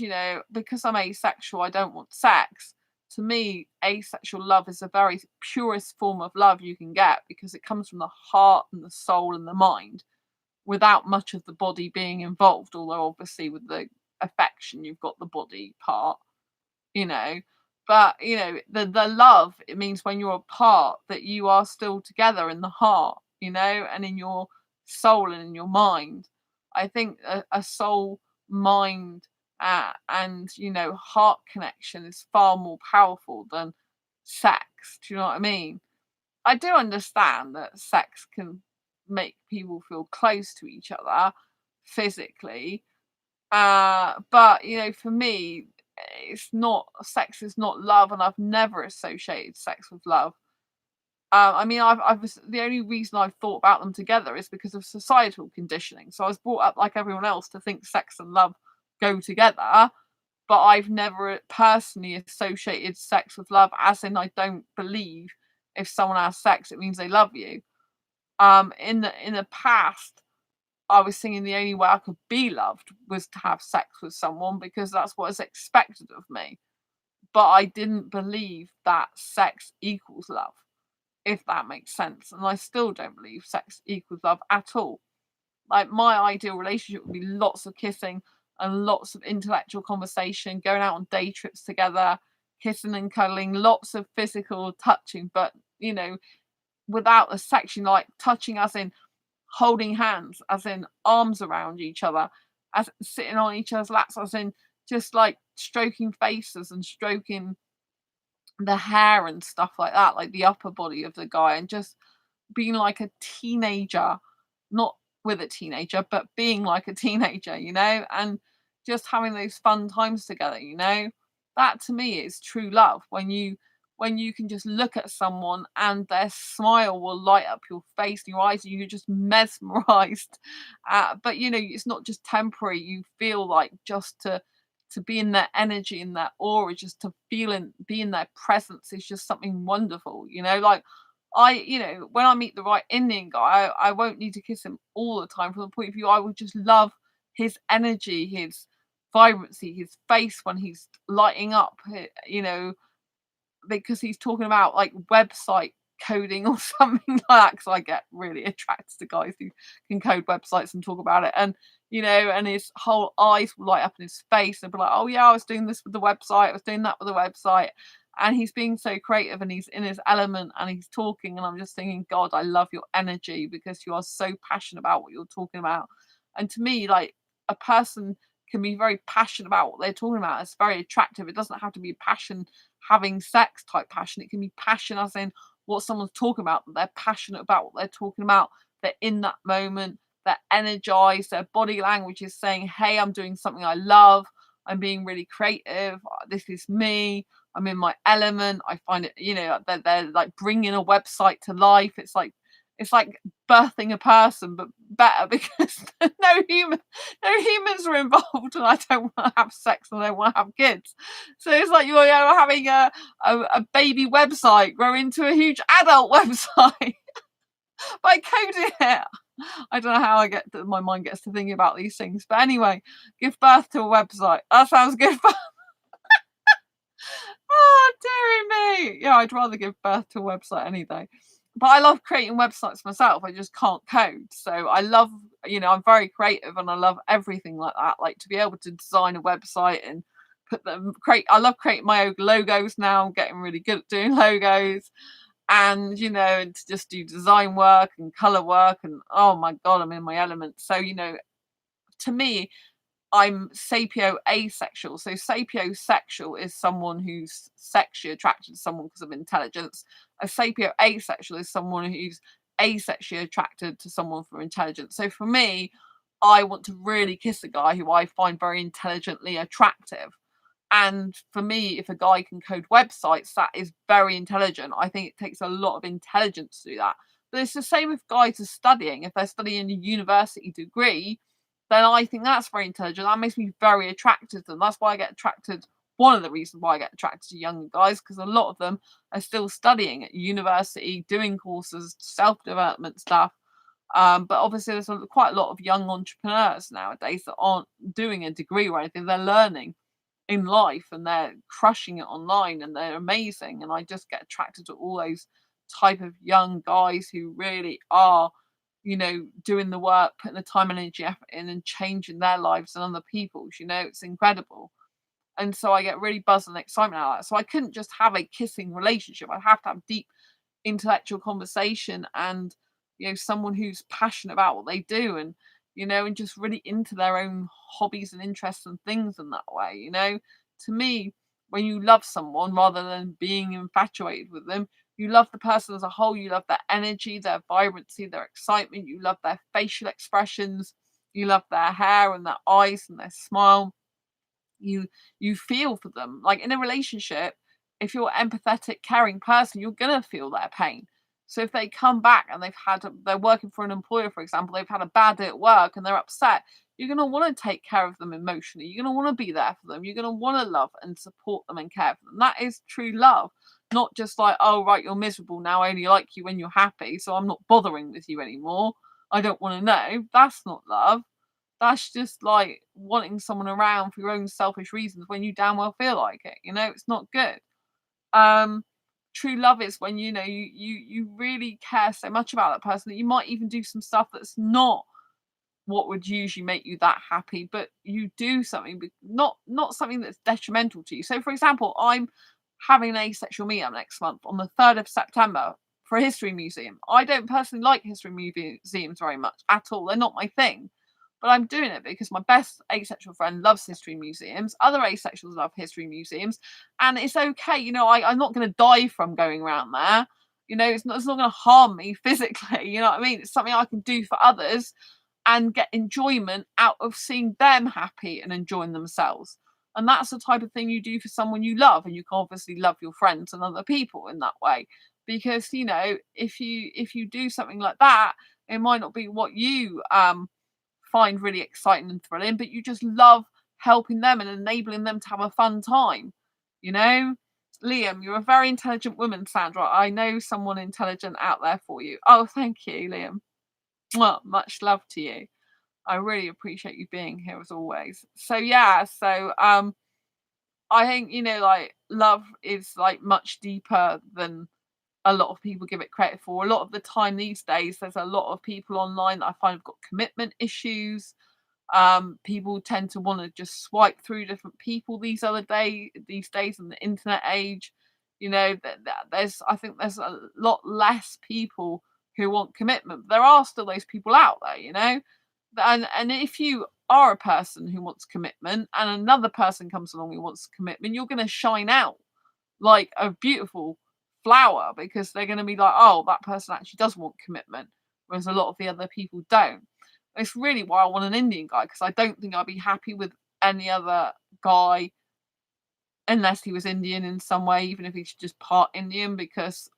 because I'm asexual, I don't want sex. To me, asexual love is the very purest form of love you can get because it comes from the heart and the soul and the mind without much of the body being involved, although obviously with the affection you've got the body part, you know. But the love, it means when you're apart that you are still together in the heart, and in your soul and in your mind. I think a soul, mind, and heart connection is far more powerful than sex. Do you know what I mean? I do understand that sex can make people feel close to each other physically, but for me, it's not sex is not love, and I've never associated sex with love. I mean, the only reason I've thought about them together is because of societal conditioning. So I was brought up like everyone else to think sex and love go together, but I've never personally associated sex with love, as in I don't believe if someone has sex, it means they love you. In the past, I was thinking the only way I could be loved was to have sex with someone because that's what is expected of me. But I didn't believe that sex equals love, if that makes sense. And I still don't believe sex equals love at all. Like my ideal relationship would be lots of kissing and lots of intellectual conversation, going out on day trips together, kissing and cuddling, lots of physical touching, but, you know, without a section, like touching as in holding hands, as in arms around each other, as sitting on each other's laps, as in just like stroking faces and stroking the hair and stuff like that, like the upper body of the guy, and just being like a teenager, not with a teenager, but being like a teenager, you know, and just having those fun times together, you know. That to me is true love when you can just look at someone and their smile will light up your face and your eyes and you're just mesmerized. But you know, it's not just temporary. You feel like just to be in their energy and their aura, just to feel and be in their presence is just something wonderful, you know. Like you know, when I meet the right Indian guy, I won't need to kiss him all the time from the point of view I would just love his energy, his vibrancy, his face when he's lighting up, you know, because he's talking about like website coding or something like that. Because I get really attracted to guys who can code websites and talk about it. And you know, and his whole eyes will light up in his face and be like, "Oh yeah, I was doing this with the website. I was doing that with the website." And he's being so creative and he's in his element and he's talking. And I'm just thinking, God, I love your energy because you are so passionate about what you're talking about. And to me, like a person can be very passionate about what they're talking about. It's very attractive. It doesn't have to be passion having sex type passion. It can be passion as in what someone's talking about, that they're passionate about what they're talking about. They're in that moment, they're energized, their body language is saying, hey, I'm doing something I love. I'm being really creative. This is me. I'm in my element. I find it, you know, they're like bringing a website to life. It's like birthing a person, but better because no humans are involved, and I don't want to have sex and I don't want to have kids. So it's like you're having a baby website grow into a huge adult website by coding it. I don't know how my mind gets to thinking about these things, but anyway, give birth to a website. That sounds good. Oh, dearie me. Yeah, I'd rather give birth to a website any day. But I love creating websites myself. I just can't code. So I love, you know, I'm very creative and I love everything like that. Like to be able to design a website and I love creating my own logos now. I'm getting really good at doing logos and, you know, and to just do design work and color work. And oh my God, I'm in my element. So, you know, to me, I'm sapio asexual. So sapiosexual is someone who's sexually attracted to someone because of intelligence. A sapio asexual is someone who's asexually attracted to someone for intelligence. So for me, I want to really kiss a guy who I find very intelligently attractive. And for me, if a guy can code websites, that is very intelligent. I think it takes a lot of intelligence to do that. But it's the same if guys are studying. If they're studying a university degree, then I think that's very intelligent. That makes me very attracted to them. That's why I get attracted. One of the reasons why I get attracted to younger guys, because a lot of them are still studying at university, doing courses, self-development stuff. But obviously, there's quite a lot of young entrepreneurs nowadays that aren't doing a degree or anything. They're learning in life and they're crushing it online and they're amazing. And I just get attracted to all those type of young guys who really are, you know, doing the work, putting the time and energy effort in and changing their lives and other people's, you know, it's incredible. And so I get really buzzed and excitement out of that. So I couldn't just have a kissing relationship. I'd have to have deep intellectual conversation and, you know, someone who's passionate about what they do and, you know, and just really into their own hobbies and interests and things in that way, you know. To me, when you love someone rather than being infatuated with them, you love the person as a whole. You love their energy, their vibrancy, their excitement. You love their facial expressions. You love their hair and their eyes and their smile. You feel for them. Like in a relationship, if you're empathetic, caring person, you're gonna feel their pain. So if they come back and they're working for an employer, for example, they've had a bad day at work and they're upset, you're gonna want to take care of them emotionally. You're gonna want to be there for them. You're gonna want to love and support them and care for them. That is true love. Not just like, oh right, you're miserable now. I only like you when you're happy, so I'm not bothering with you anymore. I don't want to know. That's not love. That's just like wanting someone around for your own selfish reasons when you damn well feel like it. You know, it's not good. Um, True love is when you know you really care so much about that person that you might even do some stuff that's not what would usually make you that happy, but you do something, not something that's detrimental to you. So, for example, I'm having an asexual meetup next month on the 3rd of September for a history museum. I don't personally like history museums very much at all. They're not my thing. But I'm doing it because my best asexual friend loves history museums. Other asexuals love history museums. And it's okay. I'm not going to die from going around there. It's not going to harm me physically. You know what I mean? It's something I can do for others and get enjoyment out of seeing them happy and enjoying themselves. And that's the type of thing you do for someone you love, and you can obviously love your friends and other people in that way. Because if you do something like that, it might not be what you find really exciting and thrilling, but you just love helping them and enabling them to have a fun time. You know, Liam, you're a very intelligent woman, Sandra. I know someone intelligent out there for you. Oh, thank you, Liam. Well, much love to you. I really appreciate you being here as always. So yeah, I think, like love is like much deeper than a lot of people give it credit for. A lot of the time these days, there's a lot of people online that I find have got commitment issues. People tend to want to just swipe through different people these days in the internet age. I think there's a lot less people who want commitment. There are still those people out there, and if you are a person who wants commitment and another person comes along who wants commitment, you're going to shine out like a beautiful flower because they're going to be like, oh, that person actually does want commitment, whereas a lot of the other people don't. It's really why I want an Indian guy, because I don't think I'd be happy with any other guy unless he was Indian in some way, even if he's just part Indian, because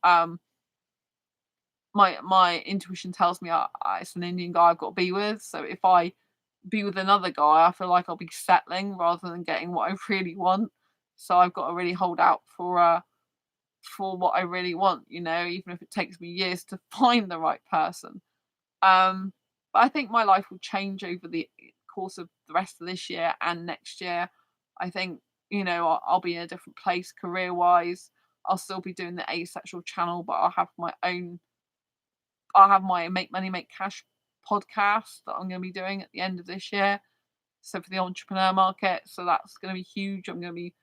my intuition tells me it's an Indian guy I've got to be with. So if I be with another guy, I feel like I'll be settling rather than getting what I really want. So I've got to really hold out for what I really want, even if it takes me years to find the right person. But I think my life will change over the course of the rest of this year and next year. I think, I'll be in a different place career wise. I'll still be doing the asexual channel, but I'll have my Make Money, Make Cash podcast that I'm going to be doing at the end of this year. So for the entrepreneur market. So that's going to be huge. I'm going to be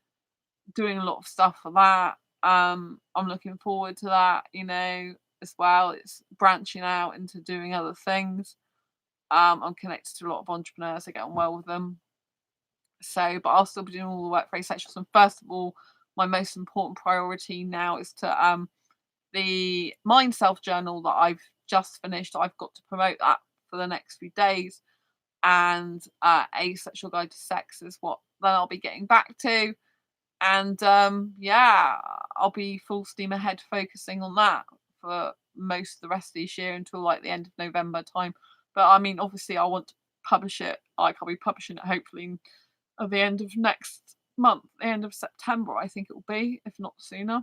doing a lot of stuff for that. I'm looking forward to that, as well. It's branching out into doing other things. I'm connected to a lot of entrepreneurs. I get on well with them. So, but I'll still be doing all the work for asexuals. And first of all, my most important priority now is to the Mind Self journal that I've just finished. I've got to promote that for the next few days. And Asexual Guide to Sex is what then I'll be getting back to. And yeah, I'll be full steam ahead focusing on that for most of the rest of this year until like the end of November time. But I mean, obviously, I want to publish it. Like, I'll be publishing it hopefully at the end of next month, the end of September, I think it will be, if not sooner.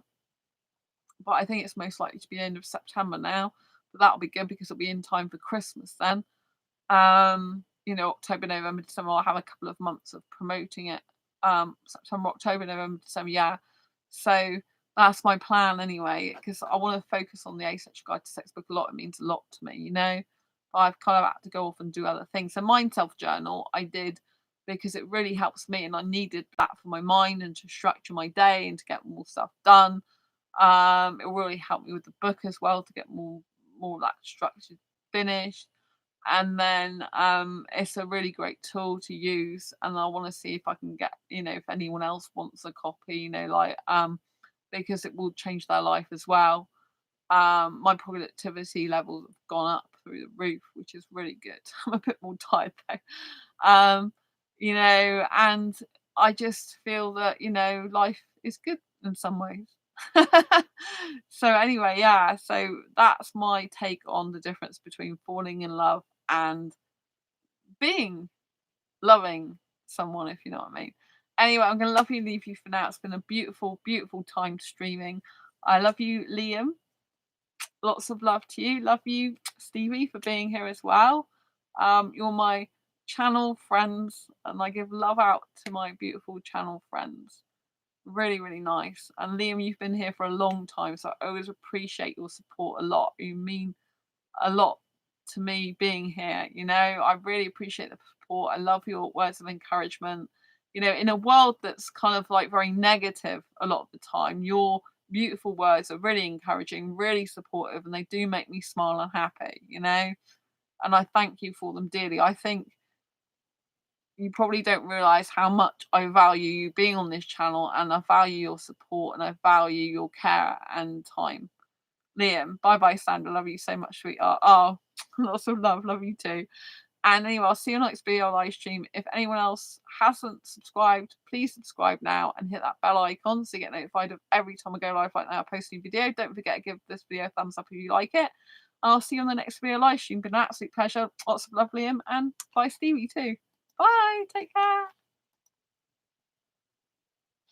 But I think it's most likely to be the end of September now. But that'll be good because it'll be in time for Christmas then. October, November, December, I'll have a couple of months of promoting it. September, October, November, December, yeah. So that's my plan anyway, because I want to focus on the Asexual Guide to Sex book a lot. It means a lot to me, I've kind of had to go off and do other things. So Mind Self Journal I did because it really helps me, and I needed that for my mind and to structure my day and to get more stuff done. It really helped me with the book as well to get more of that structured finished. And then it's a really great tool to use, and I want to see if I can get, if anyone else wants a copy, because it will change their life as well. My productivity levels have gone up through the roof, which is really good. I'm a bit more tired though. And I just feel that, life is good in some ways. So anyway, yeah, so that's my take on the difference between falling in love and being loving someone, if you know what I mean. Anyway, I'm gonna love you and leave you for now. It's been a beautiful, beautiful time streaming. I love you, Liam. Lots of love to you. Love you, Stevie, for being here as well. You're my channel friends, and I give love out to my beautiful channel friends. Really, really nice. And Liam, you've been here for a long time, so I always appreciate your support a lot. You mean a lot to me being here. I really appreciate the support. I love your words of encouragement. You know, in a world that's kind of like very negative a lot of the time, your beautiful words are really encouraging, really supportive, and they do make me smile and happy, you know? And I thank you for them dearly. I think you probably don't realize how much I value you being on this channel, and I value your support, and I value your care and time. Liam, bye bye, Sandra. Love you so much, sweetheart. Oh, lots of love. Love you too. And anyway, I'll see you next video live stream. If anyone else hasn't subscribed, please subscribe now and hit that bell icon so you get notified of every time I go live like that. I post a new video. Don't forget to give this video a thumbs up if you like it. I'll see you on the next video live stream. Been an absolute pleasure. Lots of love, Liam, and bye, Stevie too. Bye. Take care.